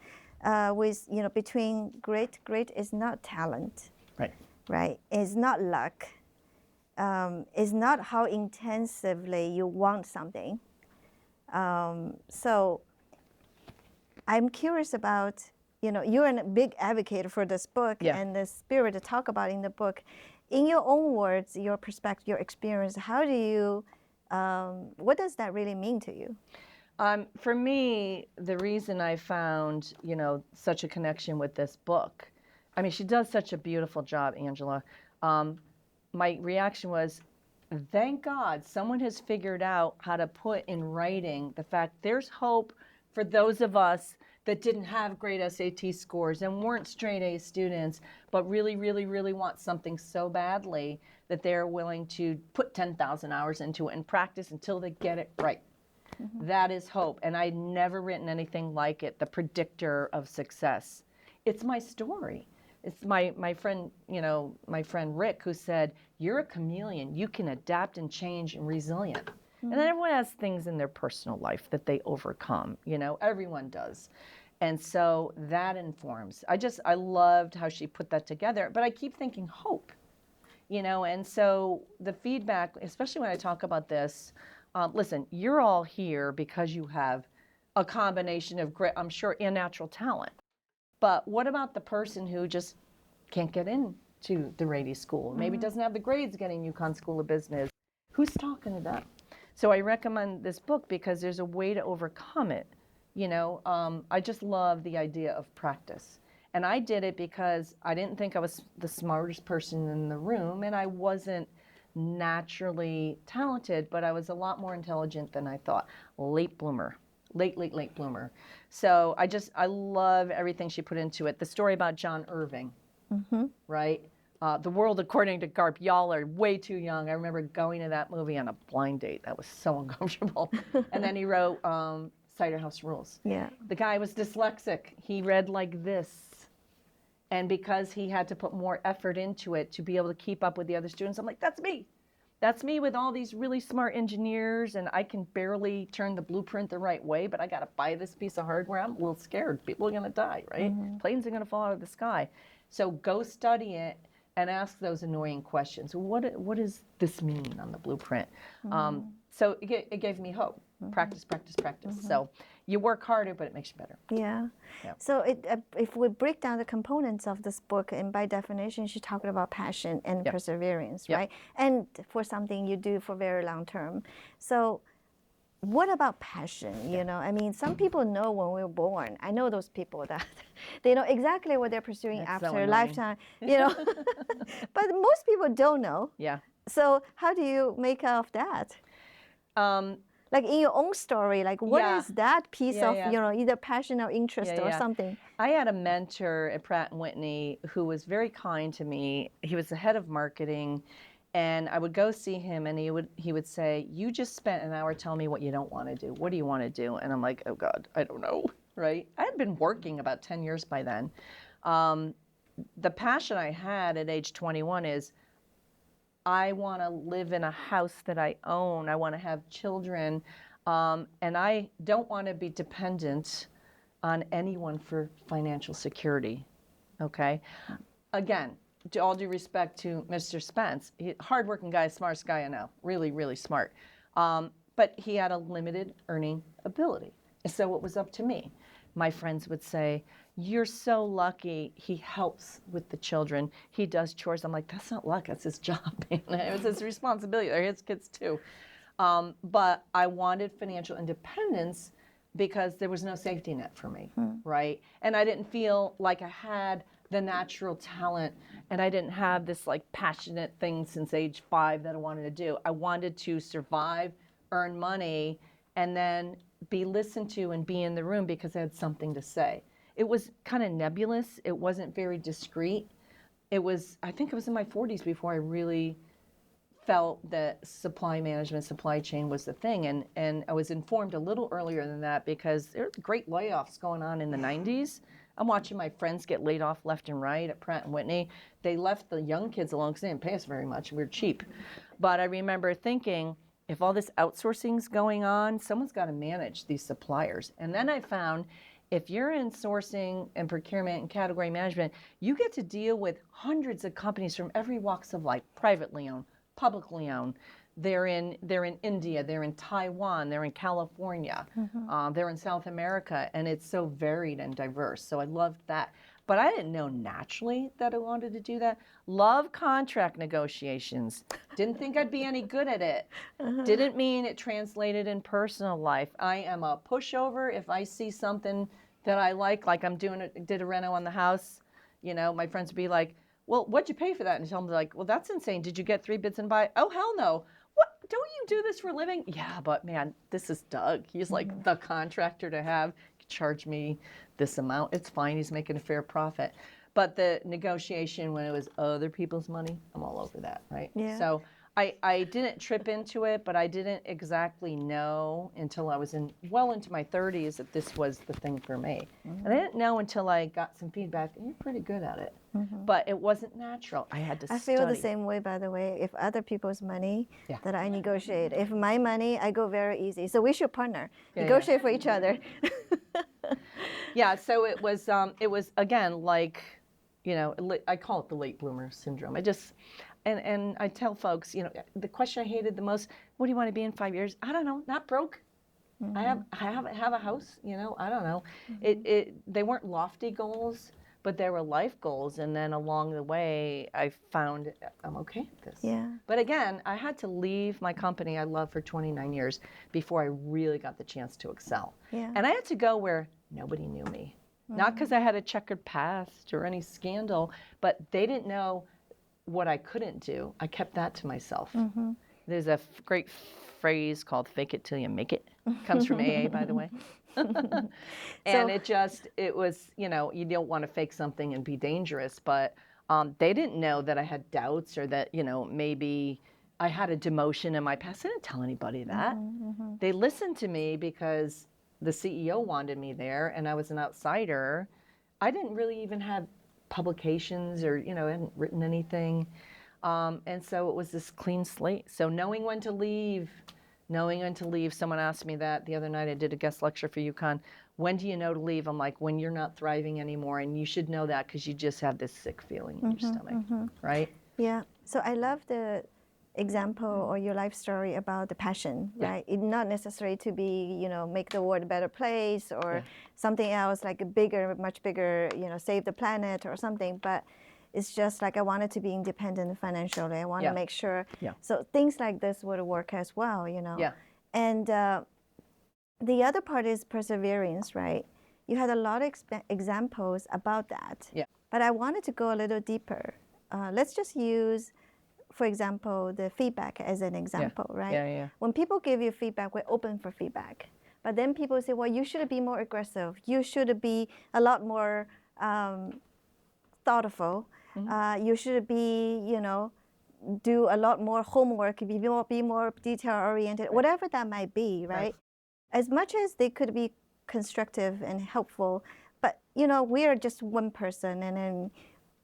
with between grit is not talent. Right. Right. It's not luck. It's not how intensively you want something. So I'm curious about, you're a big advocate for this book and the spirit to talk about in the book. In your own words, your perspective, your experience, how do you, what does that really mean to you? For me, the reason I found, such a connection with this book, I mean, she does such a beautiful job, Angela. My reaction was, thank God someone has figured out how to put in writing the fact there's hope for those of us that didn't have great SAT scores and weren't straight A students, but really, really, really want something so badly that they're willing to put 10,000 hours into it and practice until they get it right. That is hope. And I'd never written anything like it, the predictor of success. It's my story. It's my friend, my friend Rick, who said, you're a chameleon. You can adapt and change and resilient. And then everyone has things in their personal life that they overcome. Everyone does. And so that informs. I loved how she put that together. But I keep thinking hope, and so the feedback, especially when I talk about this, listen, you're all here because you have a combination of grit, I'm sure, and natural talent. But what about the person who just can't get into the Rady School? Maybe doesn't have the grades getting UConn School of Business. Who's talking to them? So I recommend this book because there's a way to overcome it. I just love the idea of practice. And I did it because I didn't think I was the smartest person in the room, and I wasn't naturally talented, but I was a lot more intelligent than I thought. Late bloomer. Late bloomer. So I love everything she put into it. The story about John Irving, right? The World According to Garp. Y'all are way too young. I remember going to that movie on a blind date. That was so uncomfortable. And then he wrote Cider House Rules. Yeah. The guy was dyslexic. He read like this. And because he had to put more effort into it to be able to keep up with the other students, I'm like, that's me. That's me with all these really smart engineers, and I can barely turn the blueprint the right way, but I got to buy this piece of hardware. I'm a little scared. People are going to die, right? Planes are going to fall out of the sky. So go study it and ask those annoying questions. What does this mean on the blueprint? So it gave me hope. Practice, practice, practice. So you work harder, but it makes you better. Yeah. Yeah. So if we break down the components of this book, and by definition, she's talking about passion and perseverance, right? And for something you do for very long term. So what about passion? You know, I mean, some people know when we're born. I know those people that they know exactly what they're pursuing That's after so a annoying. lifetime, you know. But most people don't know. Yeah. So how do you make of that? Like in your own story, like what is that piece of, you know, either passion or interest or something? I had a mentor at Pratt & Whitney who was very kind to me. He was the head of marketing, and I would go see him, and he would say, "You just spent an hour telling me what you don't want to do. What do you want to do?" And I'm like, "Oh God, I don't know." Right? I had been working about 10 years by then. The passion I had at age 21 is I want to live in a house that I own. I want to have children. And I don't want to be dependent on anyone for financial security. Okay? Again, all due respect to Mr. Spence, hardworking guy, smartest guy I know. Really, really smart. But he had a limited earning ability. So it was up to me. My friends would say, "You're so lucky he helps with the children. He does chores." I'm like, that's not luck, that's his job. It was his responsibility. They're his kids too. But I wanted financial independence because there was no safety net for me, right? And I didn't feel like I had the natural talent, and I didn't have this like passionate thing since age 5 that I wanted to do. I wanted to survive, earn money, and then be listened to and be in the room because I had something to say. It was kind of nebulous. It wasn't very discreet. I think it was in my 40s before I really felt that supply management, supply chain was the thing. And I was informed a little earlier than that because there were great layoffs going on in the 90s. I'm watching my friends get laid off left and right at Pratt & Whitney. They left the young kids alone because they didn't pay us very much. We were cheap. But I remember thinking, if all this outsourcing's going on, someone's got to manage these suppliers. And then I found if you're in sourcing and procurement and category management, you get to deal with hundreds of companies from every walks of life, privately owned, publicly owned. They're in India, they're in Taiwan, they're in California, they're in South America, and it's so varied and diverse. So I loved that. But I didn't know naturally that I wanted to do that. Love contract negotiations. Didn't think I'd be any good at it. Didn't mean it translated in personal life. I am a pushover. If I see something that I like I'm did a reno on the house, you know, my friends would be like, "Well, what'd you pay for that?" And tell them like, "Well, that's insane. Did you get 3 bids and buy?" "Oh, hell no. What? Don't you do this for a living?" "Yeah, but man, this is Doug. He's like the contractor to have. Charge me this amount. It's fine. He's making a fair profit." But the negotiation when it was other people's money, I'm all over that, right? Yeah. So I didn't trip into it, but I didn't exactly know until I was well into my 30s that this was the thing for me. And I didn't know until I got some feedback, "You're pretty good at it." But it wasn't natural. I had to study. I feel the same way, by the way. If other people's money that I negotiate, if my money, I go very easy. So we should partner, negotiate for each other. Yeah, so it was again, like, you know, I call it the late bloomer syndrome. And I tell folks, you know, the question I hated the most, "What do you want to be in 5 years?" "I don't know, not broke. I have a house, you know, I don't know." They weren't lofty goals, but there were life goals. And then along the way, I found I'm okay with this. Yeah. But again, I had to leave my company I loved for 29 years before I really got the chance to excel. Yeah. And I had to go where nobody knew me. Not because I had a checkered past or any scandal, but they didn't know what I couldn't do. I kept that to myself. There's a great phrase called "fake it till you make it." Comes from AA, by the way. And it was, you know, you don't want to fake something and be dangerous, but they didn't know that I had doubts or that, you know, maybe I had a demotion in my past. I didn't tell anybody that. They listened to me because the CEO wanted me there and I was an outsider. I didn't really even have publications or, you know, I hadn't written anything. And so it was this clean slate. So knowing when to leave, someone asked me that the other night. I did a guest lecture for UConn. When do you know to leave? I'm like, when you're not thriving anymore, and you should know that because you just have this sick feeling in your stomach, right? Yeah. So I love the example or your life story about the passion, right? It's not necessary to be, make the world a better place or something else like a bigger, much bigger, save the planet or something. But it's just like I wanted to be independent financially. I want to make sure. Yeah. So things like this would work as well, Yeah. And the other part is perseverance, right? You had a lot of examples about that. Yeah. But I wanted to go a little deeper. Let's just use, for example, the feedback as an example, right? Yeah. When people give you feedback, we're open for feedback. But then people say, well, you should be more aggressive. You should be a lot more thoughtful. You should be, do a lot more homework, be more detail oriented, whatever that might be, right? As much as they could be constructive and helpful, but we are just one person, and then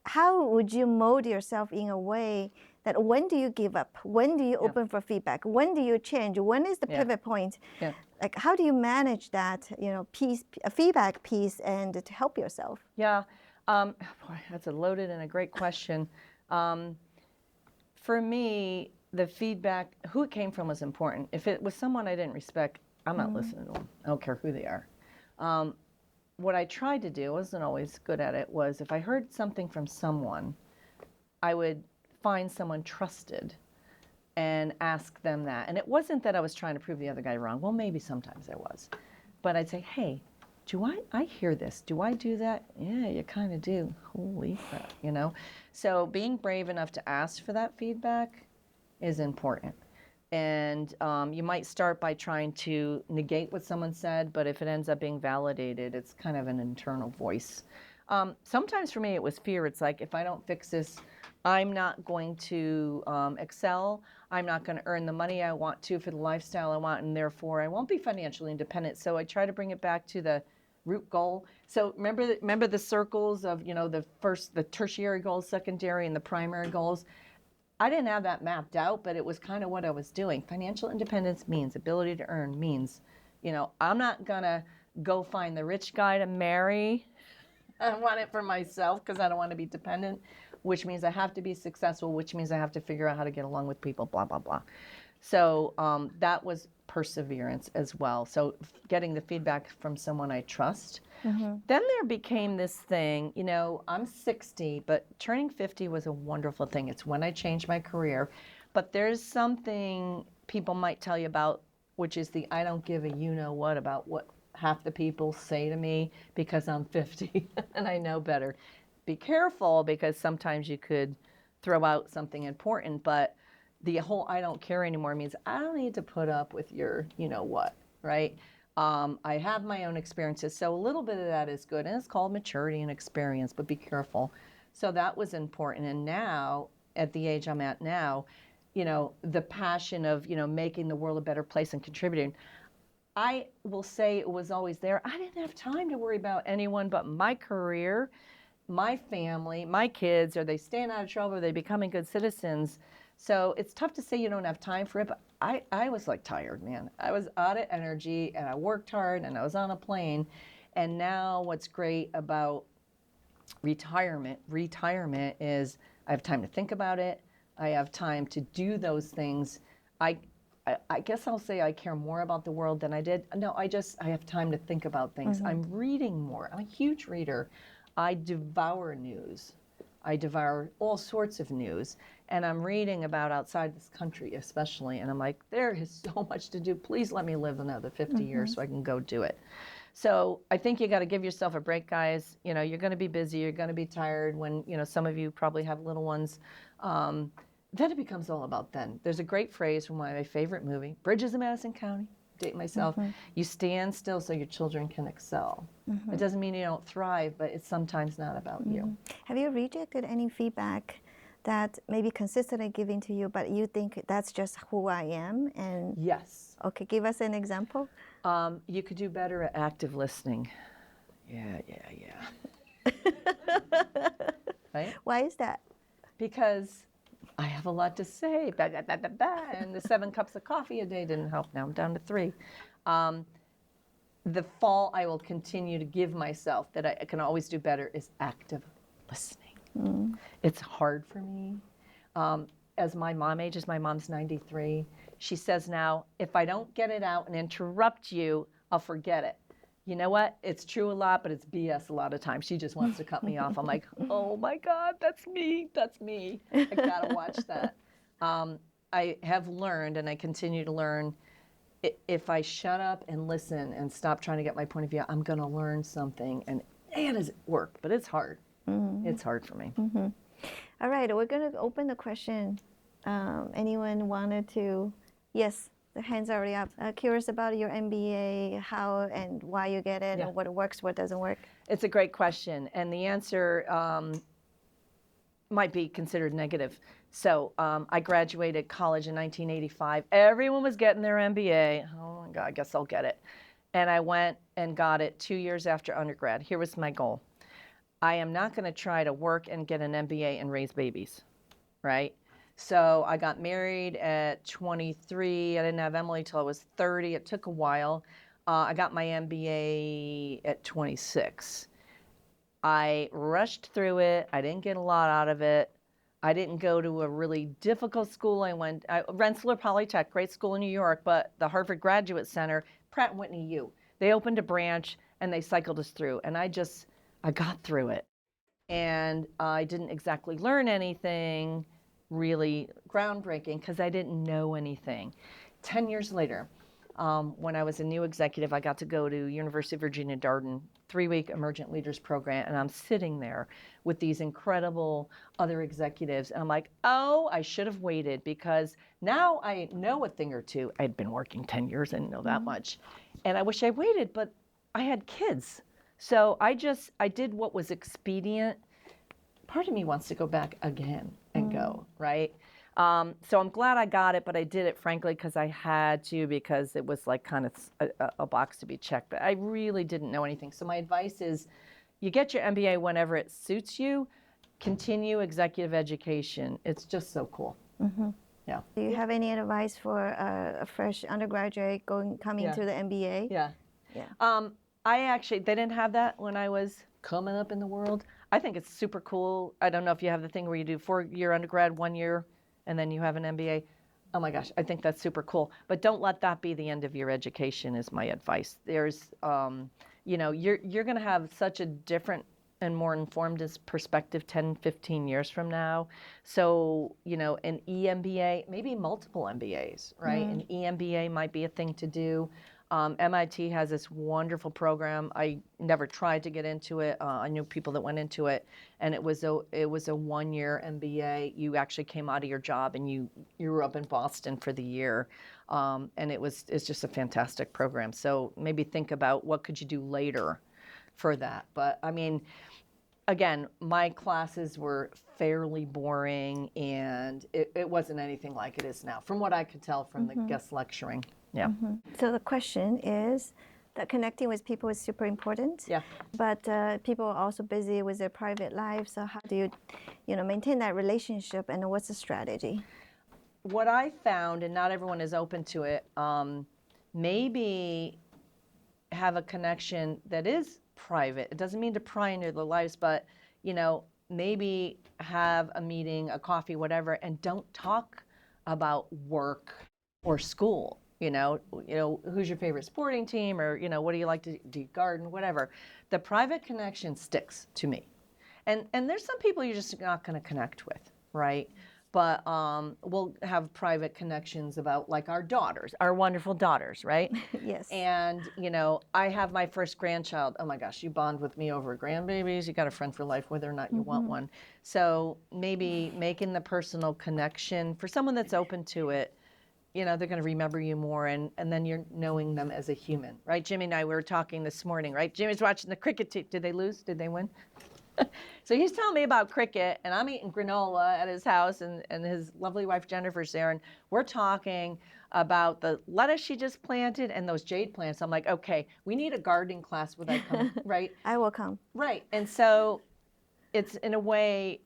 how would you mold yourself in a way that when do you give up? When do you open for feedback? When do you change? When is the pivot point? Yeah. Like how do you manage that, piece, a feedback piece, and to help yourself? Yeah. Boy, that's a loaded and a great question. For me, the feedback, who it came from was important. If it was someone I didn't respect, I'm not listening to them. I don't care who they are. What I tried to do, wasn't always good at it, was if I heard something from someone, I would find someone trusted and ask them that. And it wasn't that I was trying to prove the other guy wrong. Well, maybe sometimes I was. But I'd say, hey, I hear this. Do I do that? Yeah, you kind of do. Holy crap, So being brave enough to ask for that feedback is important. And you might start by trying to negate what someone said, but if it ends up being validated, it's kind of an internal voice. Sometimes for me, it was fear. It's like, if I don't fix this, I'm not going to excel. I'm not going to earn the money I want to for the lifestyle I want, and therefore I won't be financially independent. So I try to bring it back to the root goal. So remember the circles of, the tertiary goals, secondary, and the primary goals. I didn't have that mapped out, but it was kind of what I was doing. Financial independence means ability to earn, means, I'm not going to go find the rich guy to marry. I want it for myself because I don't want to be dependent, which means I have to be successful, which means I have to figure out how to get along with people, blah, blah, blah. So that was perseverance as well. So getting the feedback from someone I trust. Then there became this thing, I'm 60, but turning 50 was a wonderful thing. It's when I changed my career. But there's something people might tell you about, which is the I don't give a you-know-what about what half the people say to me because I'm 50 and I know better. Be careful, because sometimes you could throw out something important, but the whole I don't care anymore means I don't need to put up with your you-know-what, right? I have my own experiences, so a little bit of that is good, and it's called maturity and experience, but be careful. So that was important, and now, at the age I'm at now, the passion of, making the world a better place and contributing, I will say it was always there. I didn't have time to worry about anyone but my career, my family, my kids. Are they staying out of trouble? Are they becoming good citizens? So it's tough to say you don't have time for it, but I was like tired, man. I was out of energy, and I worked hard, and I was on a plane. And now what's great about retirement is I have time to think about it. I have time to do those things. I guess I'll say I care more about the world than I did. No, I have time to think about things. I'm reading more. I'm a huge reader. I devour news. I devour all sorts of news, and I'm reading about outside this country especially, and I'm like, there is so much to do. Please let me live another 50 years so I can go do it. So I think you got to give yourself a break, guys. You're going to be busy. You're going to be tired when, some of you probably have little ones. Then it becomes all about then. There's a great phrase from my favorite movie, Bridges of Madison County. Date myself. You stand still so your children can excel. It doesn't mean you don't thrive, but it's sometimes not about you. Have you rejected any feedback that maybe consistently given to you, but you think that's just who I am? And yes. Okay, give us an example. You could do better at active listening. Yeah. Right? Why is that? Because I have a lot to say, and the 7 cups of coffee a day didn't help. Now I'm down to 3. The fall I will continue to give myself that I can always do better is active listening. It's hard for me. As my mom ages, my mom's 93, she says now, if I don't get it out and interrupt you, I'll forget it. You know what? It's true a lot, but it's BS a lot of times. She just wants to cut me off. I'm like, oh my God, that's me. That's me. I gotta watch that. I have learned, and I continue to learn, if I shut up and listen and stop trying to get my point of view, I'm gonna learn something. And man, does it work, but it's hard. It's hard for me. All right, we're going to open the question. Anyone wanted to? Yes, the hand's already up. Curious about your MBA, how and why you get it, and what works, what doesn't work. It's a great question, and the answer might be considered negative. So I graduated college in 1985. Everyone was getting their MBA. Oh my God, I guess I'll get it. And I went and got it 2 years after undergrad. Here was my goal. I am not going to try to work and get an MBA and raise babies, right? So I got married at 23. I didn't have Emily till I was 30. It took a while. I got my MBA at 26. I rushed through it. I didn't get a lot out of it. I didn't go to a really difficult school. Rensselaer Polytech, great school in New York, but the Harvard Graduate Center, Pratt & Whitney U. They opened a branch and they cycled us through. And I got through it. And I didn't exactly learn anything really groundbreaking because I didn't know anything. 10 years later, when I was a new executive, I got to go to University of Virginia Darden 3-week Emergent Leaders Program, and I'm sitting there with these incredible other executives, and I'm like, oh, I should have waited because now I know a thing or two. I'd been working 10 years, I didn't know that much. And I wish I waited, but I had kids. So I did what was expedient. Part of me wants to go back again and go, right? So I'm glad I got it, but I did it, frankly, because I had to, because it was like kind of a box to be checked. But I really didn't know anything. So my advice is you get your MBA whenever it suits you. Continue executive education. It's just so cool. Yeah. Do you have any advice for a fresh undergraduate coming to the MBA? Yeah. They didn't have that when I was coming up in the world. I think it's super cool. I don't know if you have the thing where you do 4-year undergrad, 1 year, and then you have an MBA. Oh my gosh, I think that's super cool. But don't let that be the end of your education is my advice. There's, you're going to have such a different and more informed perspective 10, 15 years from now. So, an EMBA, maybe multiple MBAs, right? An EMBA might be a thing to do. MIT has this wonderful program. I never tried to get into it. I knew people that went into it, and it was a 1-year MBA. You actually came out of your job and you were up in Boston for the year, and it's just a fantastic program. So maybe think about what could you do later for that. But I mean, again, my classes were fairly boring, and it wasn't anything like it is now, from what I could tell from the guest lecturing. Yeah. So the question is that connecting with people is super important. Yeah. But people are also busy with their private lives. So how do you, maintain that relationship, and what's the strategy? What I found, and not everyone is open to it, maybe have a connection that is private. It doesn't mean to pry into their lives, but maybe have a meeting, a coffee, whatever, and don't talk about work or school. Who's your favorite sporting team, or what do you like to do, garden, whatever. The private connection sticks to me, and there's some people you're just not going to connect with, right? But we'll have private connections about, like, our daughters, our wonderful daughters, right? Yes. And I have my first grandchild. Oh my gosh, you bond with me over grandbabies. You got a friend for life, whether or not you want one. So maybe making the personal connection for someone that's open to it. They're going to remember you more, and then you're knowing them as a human, right? Jimmy and I were talking this morning, right? Jimmy's watching the cricket team. Did they lose? Did they win? So he's telling me about cricket, and I'm eating granola at his house, and his lovely wife Jennifer's there, and we're talking about the lettuce she just planted and those jade plants. I'm like, okay, we need a gardening class. Would I come? Right? I will come. Right. And so it's, in a way,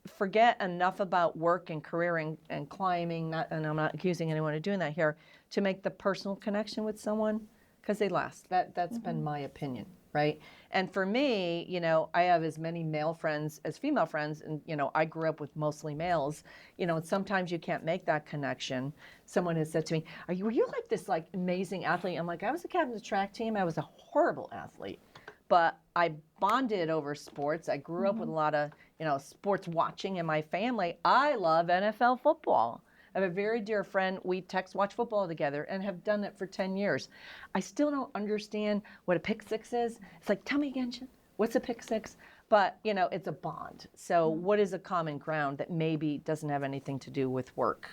forget enough about work and career and climbing, and I'm not accusing anyone of doing that here, to make the personal connection with someone, because they last. That's been my opinion, right? And for me, you know, I have as many male friends as female friends, and, you know, I grew up with mostly males, you know, and sometimes you can't make that connection. Someone has said to me, were you like this like amazing athlete? I'm like, I was a captain of the track team. I was a horrible athlete, but I bonded over sports. I grew up with a lot of, you know, sports watching in my family. I love NFL football. I have a very dear friend. We watch football together and have done it for 10 years. I still don't understand what a pick six is. It's like, tell me again, Jen, what's a pick six? But, you know, it's a bond. So what is a common ground that maybe doesn't have anything to do with work?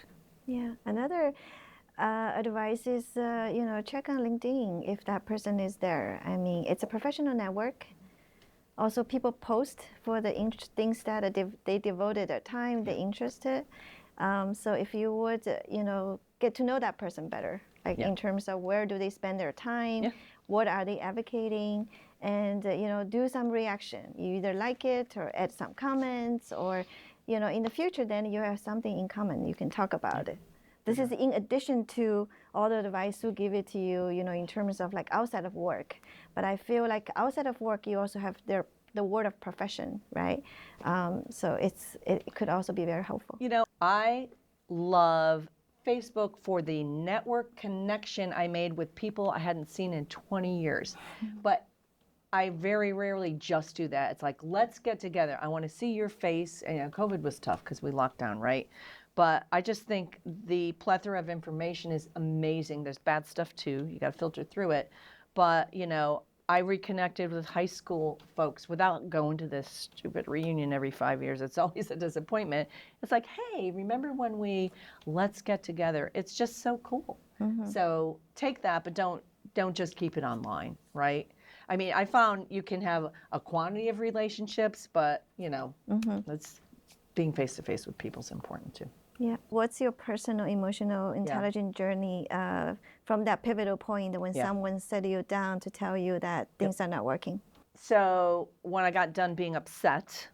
Yeah, another advice is, you know, check on LinkedIn if that person is there. I mean, it's a professional network. Also, people post for the things that they devoted their time, they're interested. So if you would, you know, get to know that person better, like in terms of where do they spend their time, what are they advocating, and, you know, do some reaction. You either like it or add some comments, or, you know, in the future, then you have something in common. You can talk about it. This is in addition to all the advice who give it to you, you know, in terms of like outside of work. But I feel like outside of work, you also have the word of profession, right? So it could also be very helpful. You know, I love Facebook for the network connection I made with people I hadn't seen in 20 years. But I very rarely just do that. It's like, let's get together. I want to see your face. And, you know, COVID was tough because we locked down, right? But I just think the plethora of information is amazing. There's bad stuff too. You got to filter through it. But, you know, I reconnected with high school folks without going to this stupid reunion every 5 years. It's always a disappointment. It's like, hey, remember when let's get together. It's just so cool. So take that, but don't just keep it online, right? I mean, I found you can have a quantity of relationships, but, you know, being face-to-face with people is important too. Yeah. What's your personal emotional intelligence journey from that pivotal point when someone set you down to tell you that things are not working? So when I got done being upset,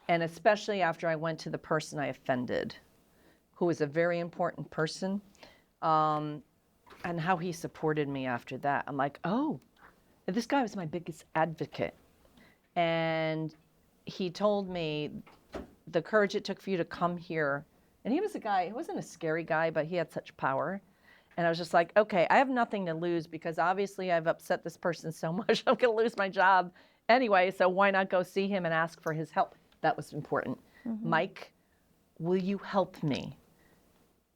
and especially after I went to the person I offended, who was a very important person, and how he supported me after that, I'm like, oh, this guy was my biggest advocate. And he told me the courage it took for you to come here. And he was a guy, he wasn't a scary guy, but he had such power. And I was just like, okay, I have nothing to lose because obviously I've upset this person so much, I'm going to lose my job anyway. So why not go see him and ask for his help? That was important. Mike, will you help me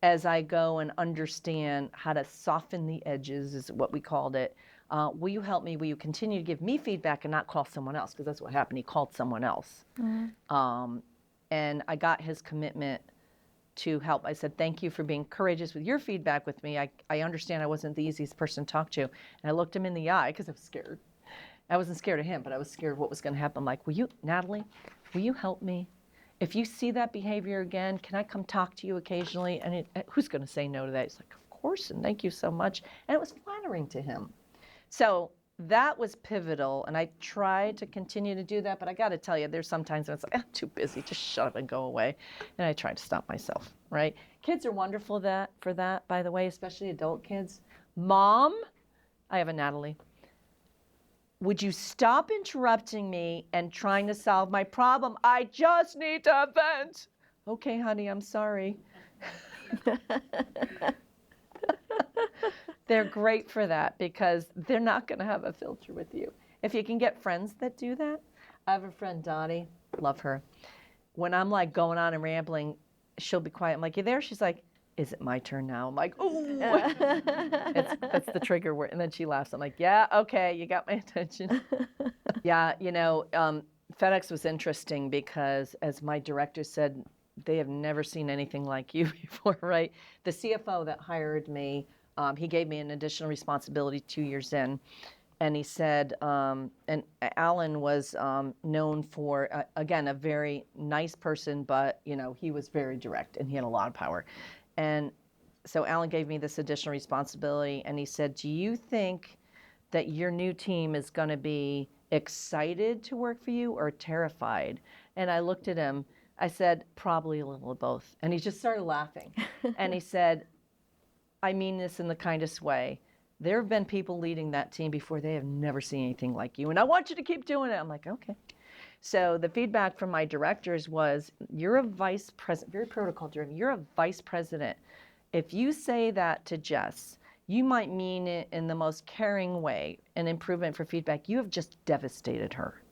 as I go and understand how to soften the edges, is what we called it. Will you help me? Will you continue to give me feedback and not call someone else? Because that's what happened. He called someone else. And I got his commitment to help. I said, thank you for being courageous with your feedback with me. I understand I wasn't the easiest person to talk to. And I looked him in the eye because I was scared. I wasn't scared of him, but I was scared of what was going to happen. I'm like, Natalie, will you help me? If you see that behavior again, can I come talk to you occasionally? And who's going to say no to that? He's like, of course, and thank you so much. And it was flattering to him. So that was pivotal, and I tried to continue to do that, but I got to tell you, there's sometimes when it's like, I'm too busy, just shut up and go away. And I try to stop myself, right? Kids are wonderful for that, by the way, especially adult kids. Mom, I have a Natalie. Would you stop interrupting me and trying to solve my problem? I just need to vent. Okay, honey, I'm sorry. They're great for that because they're not going to have a filter with you. If you can get friends that do that. I have a friend, Dottie, love her. When I'm like going on and rambling, she'll be quiet. I'm like, you there? She's like, is it my turn now? I'm like, ooh. That's the trigger word. And then she laughs. I'm like, yeah, okay, you got my attention. Yeah, you know, FedEx was interesting because, as my director said, they have never seen anything like you before, right? The CFO that hired me, he gave me an additional responsibility 2 years in. And he said, and Alan was known for, again, a very nice person, but, you know, he was very direct and he had a lot of power. And so Alan gave me this additional responsibility and he said, do you think that your new team is going to be excited to work for you or terrified? And I looked at him. I said, probably a little of both. And he just started laughing. And he said, I mean this in the kindest way. There have been people leading that team before. They have never seen anything like you. And I want you to keep doing it. I'm like, okay. So the feedback from my directors was, you're a vice president, very protocol driven. You're a vice president. If you say that to Jess, you might mean it in the most caring way, an improvement for feedback. You have just devastated her.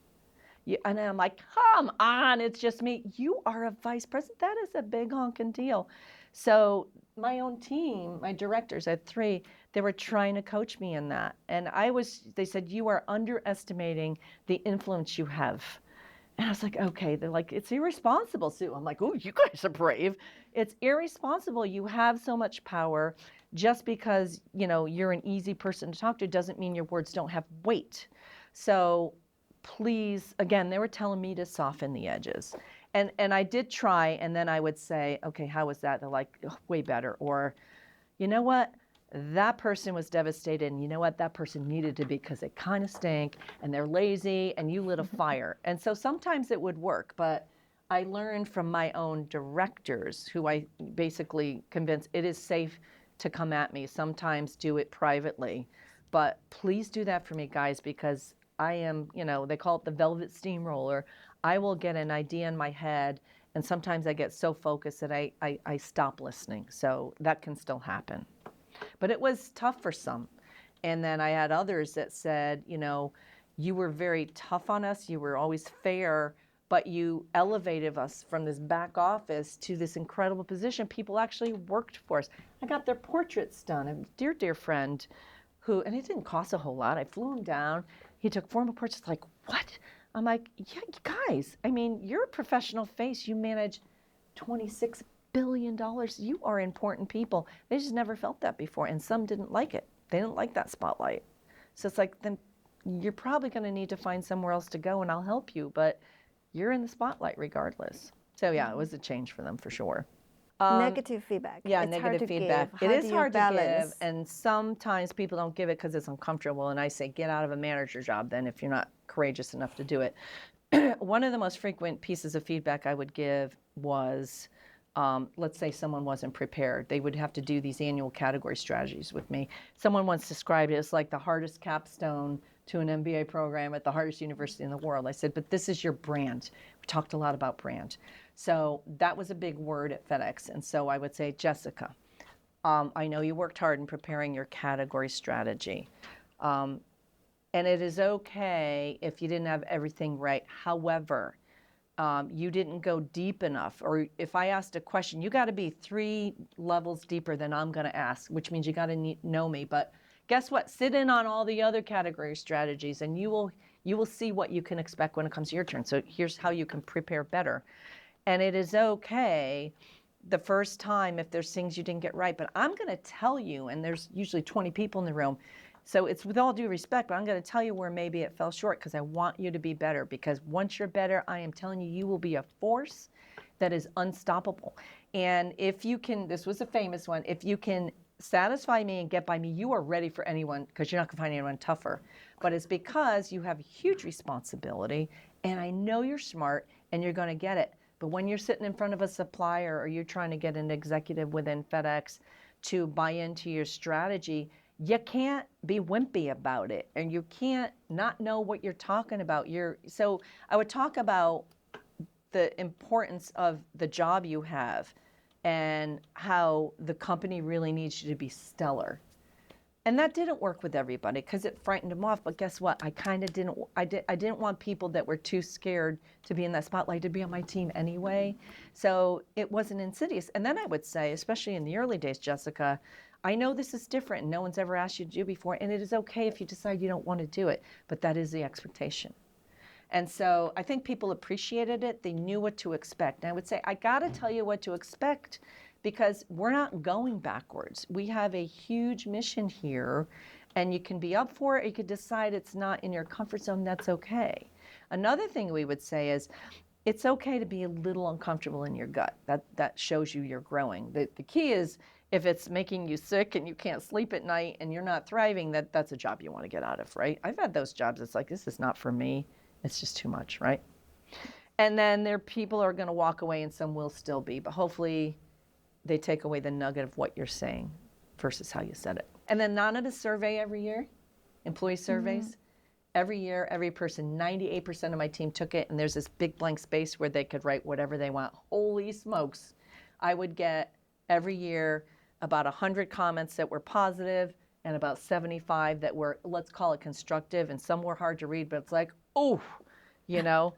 And I'm like, come on, it's just me. You are a vice president. That is a big honking deal. So my own team, my directors, I had 3, they were trying to coach me in that. And they said, you are underestimating the influence you have. And I was like, okay. They're like, it's irresponsible, Sue. I'm like, oh, you guys are brave. It's irresponsible. You have so much power. Just because, you're an easy person to talk to doesn't mean your words don't have weight. So please, again, they were telling me to soften the edges. And I did try, and then I would say, okay, how was that? They're like, oh, way better. Or, you know what? That person was devastated, and you know what? That person needed to be, because it kind of stank, and they're lazy, and you lit a fire. And so sometimes it would work, but I learned from my own directors, who I basically convinced it is safe to come at me. Sometimes do it privately. But please do that for me, guys, because I am, they call it the velvet steamroller. I will get an idea in my head, and sometimes I get so focused that I stop listening. So that can still happen. But it was tough for some. And then I had others that said, you were very tough on us. You were always fair, but you elevated us from this back office to this incredible position. People actually worked for us. I got their portraits done. A dear, dear friend and it didn't cost a whole lot. I flew him down. He took formal portraits. Like, what? I'm like, yeah, guys, you're a professional face. You manage $26 billion. You are important people. They just never felt that before. And some didn't like it. They didn't like that spotlight. So it's like, then you're probably going to need to find somewhere else to go, and I'll help you. But you're in the spotlight regardless. So yeah, it was a change for them for sure. Negative feedback. Yeah, it's negative feedback. It is hard to give, and sometimes people don't give it because it's uncomfortable. And I say, get out of a manager job then if you're not courageous enough to do it. One of the most frequent pieces of feedback I would give was, let's say someone wasn't prepared. They would have to do these annual category strategies with me. Someone once described it as like the hardest capstone to an MBA program at the hardest university in the world. I said, but this is your brand. We talked a lot about brand. So that was a big word at FedEx. And so I would say, Jessica, I know you worked hard in preparing your category strategy. And it is okay if you didn't have everything right. However, you didn't go deep enough. Or if I asked a question, you got to be 3 levels deeper than I'm going to ask, which means you got to know me. But guess what? Sit in on all the other category strategies, and you will see what you can expect when it comes to your turn. So here's how you can prepare better. And it is okay the first time if there's things you didn't get right. But I'm going to tell you, and there's usually 20 people in the room, so it's with all due respect, but I'm going to tell you where maybe it fell short, because I want you to be better. Because once you're better, I am telling you, you will be a force that is unstoppable. And if you can, this was a famous one, if you can satisfy me and get by me, you are ready for anyone, because you're not going to find anyone tougher. But it's because you have a huge responsibility, and I know you're smart, and you're going to get it. But when you're sitting in front of a supplier, or you're trying to get an executive within FedEx to buy into your strategy, you can't be wimpy about it, and you can't not know what you're talking about. So I would talk about the importance of the job you have and how the company really needs you to be stellar. And that didn't work with everybody because it frightened them off. But guess what? I kind of didn't. I didn't want people that were too scared to be in that spotlight to be on my team anyway. So it wasn't insidious. And then I would say, especially in the early days, Jessica, I know this is different and no one's ever asked you to do before, and it is okay if you decide you don't want to do it, but that is the expectation. And so I think people appreciated it. They knew what to expect. And I would say, I got to tell you what to expect, because we're not going backwards. We have a huge mission here, and you can be up for it, or you could decide it's not in your comfort zone. That's okay. Another thing we would say is, it's okay to be a little uncomfortable in your gut. That shows you you're growing. The key is, if it's making you sick and you can't sleep at night and you're not thriving, that's a job you want to get out of, right? I've had those jobs. It's like, this is not for me. It's just too much, right? And then there are people who are going to walk away and some will still be, but hopefully they take away the nugget of what you're saying versus how you said it. And then a survey every year, employee surveys. Every year, every person, 98% of my team took it, and there's this big blank space where they could write whatever they want. Holy smokes. I would get every year about 100 comments that were positive and about 75 that were, let's call it constructive, and some were hard to read, but it's like, oh, you know,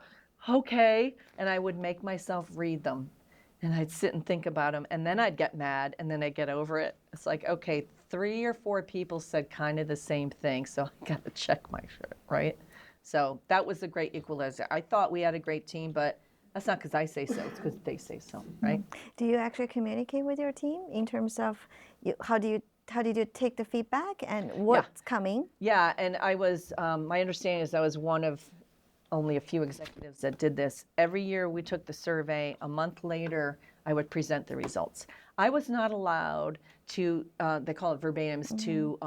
okay. And I would make myself read them. And I'd sit and think about them, and then I'd get mad, and then I'd get over it. It's like, okay, 3 or 4 people said kind of the same thing, so I got to check my shit, right? So that was a great equalizer. I thought we had a great team, but that's not because I say so, it's because they say so, right? Do you actually communicate with your team in terms of how did you take the feedback and what's coming? Yeah, and I was, my understanding is I was one of only a few executives that did this. Every year we took the survey. A month later, I would present the results. I was not allowed to, they call it verbatims, to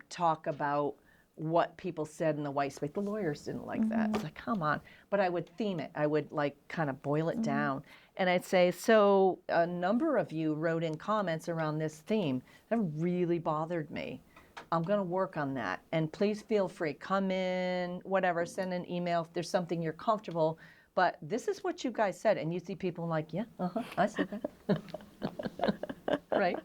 talk about what people said in the white space. The lawyers didn't like that. It's like, come on. But I would theme it. I would like kind of boil it down. And I'd say, so a number of you wrote in comments around this theme. That really bothered me. I'm going to work on that. And please feel free, come in, whatever, send an email if there's something you're comfortable. But this is what you guys said. And you see people like, yeah, I said that. Right?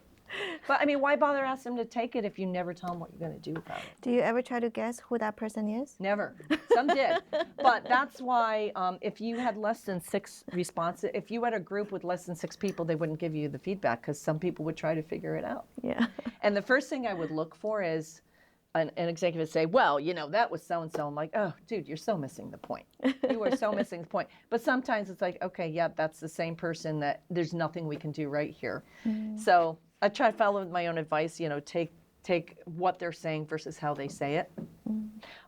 But I mean, why bother asking them to take it if you never tell them what you're going to do about it? Do you ever try to guess who that person is? Never. Some did. But that's why if you had less than 6 responses, if you had a group with less than 6 people, they wouldn't give you the feedback because some people would try to figure it out. Yeah. And the first thing I would look for is an executive would say, well, you know, that was so-and-so. I'm like, oh, dude, you're so missing the point. You are so missing the point. But sometimes it's like, okay, yeah, that's the same person that there's nothing we can do right here. So I try to follow my own advice, you know, take what they're saying versus how they say it.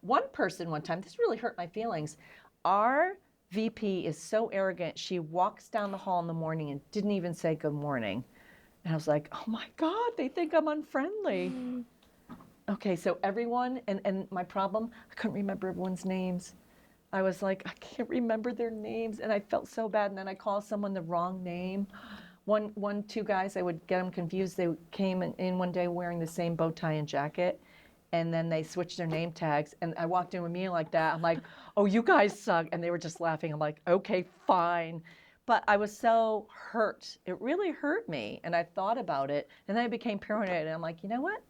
One person one time, this really hurt my feelings. Our VP is so arrogant. She walks down the hall in the morning and didn't even say good morning. And I was like, oh my God, they think I'm unfriendly. Okay, so everyone, and my problem, I couldn't remember everyone's names. I was like, I can't remember their names, and I felt so bad, and then I called someone the wrong name. 2 guys, I would get them confused. They came in one day wearing the same bow tie and jacket, and then they switched their name tags, and I walked in with me like that. I'm like, oh, you guys suck, and they were just laughing. I'm like, okay, fine. But I was so hurt. It really hurt me, and I thought about it, and then I became paranoid, and I'm like, you know what?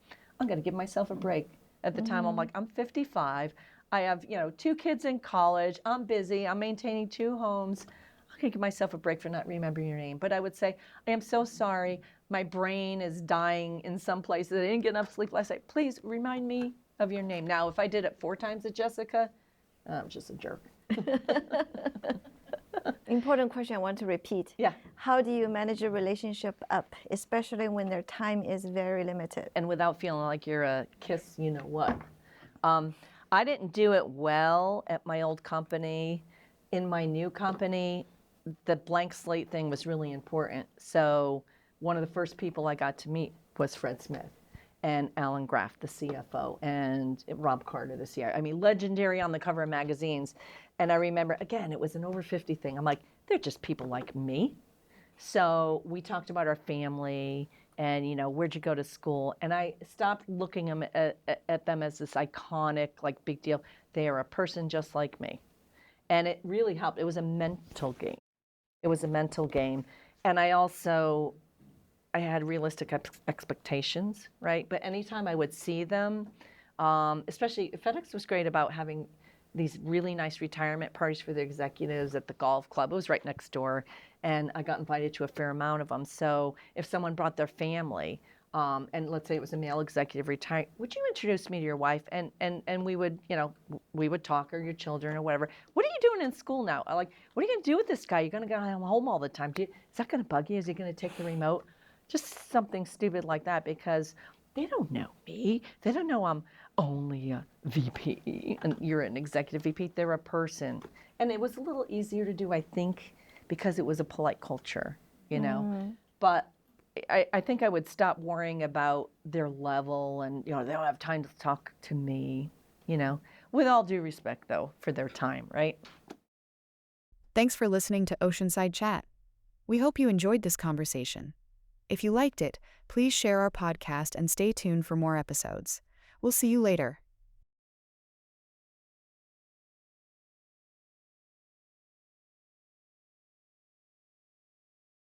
I'm going to give myself a break. At the time, I'm like, I'm 55. I have, 2 kids in college. I'm busy. I'm maintaining 2 homes. I'm going to give myself a break for not remembering your name. But I would say, I am so sorry. My brain is dying in some places. I didn't get enough sleep last night. Please remind me of your name. Now, if I did it 4 times to Jessica, I'm just a jerk. Important question I want to repeat. Yeah. How do you manage a relationship up, especially when their time is very limited? And without feeling like you're a kiss, you know what. I didn't do it well at my old company. In my new company, the blank slate thing was really important. So one of the first people I got to meet was Fred Smith and Alan Graff, the CFO, and Rob Carter, the CIO. I mean, legendary on the cover of magazines. And I remember, again, it was an over 50 thing. I'm like, they're just people like me. So we talked about our family and, where'd you go to school? And I stopped looking at them as this iconic, like, big deal. They are a person just like me. And it really helped. It was a mental game. It was a mental game. And I had realistic expectations, right? But anytime I would see them, especially FedEx was great about having these really nice retirement parties for the executives at the golf club. It was right next door, and I got invited to a fair amount of them. So if someone brought their family, and let's say it was a male executive retired, would you introduce me to your wife? And we would, we would talk, or your children or whatever. What are you doing in school now? Like, what are you going to do with this guy? You're going to go home all the time. Is that going to bug you? Is he going to take the remote? Just something stupid like that, because they don't know me. They don't know I'm only a VP and you're an executive VP. They're a person. And it was a little easier to do, I think, because it was a polite culture, But I think I would stop worrying about their level and, they don't have time to talk to me, with all due respect, though, for their time, right? Thanks for listening to Oceanside Chat. We hope you enjoyed this conversation. If you liked it, please share our podcast and stay tuned for more episodes. We'll see you later.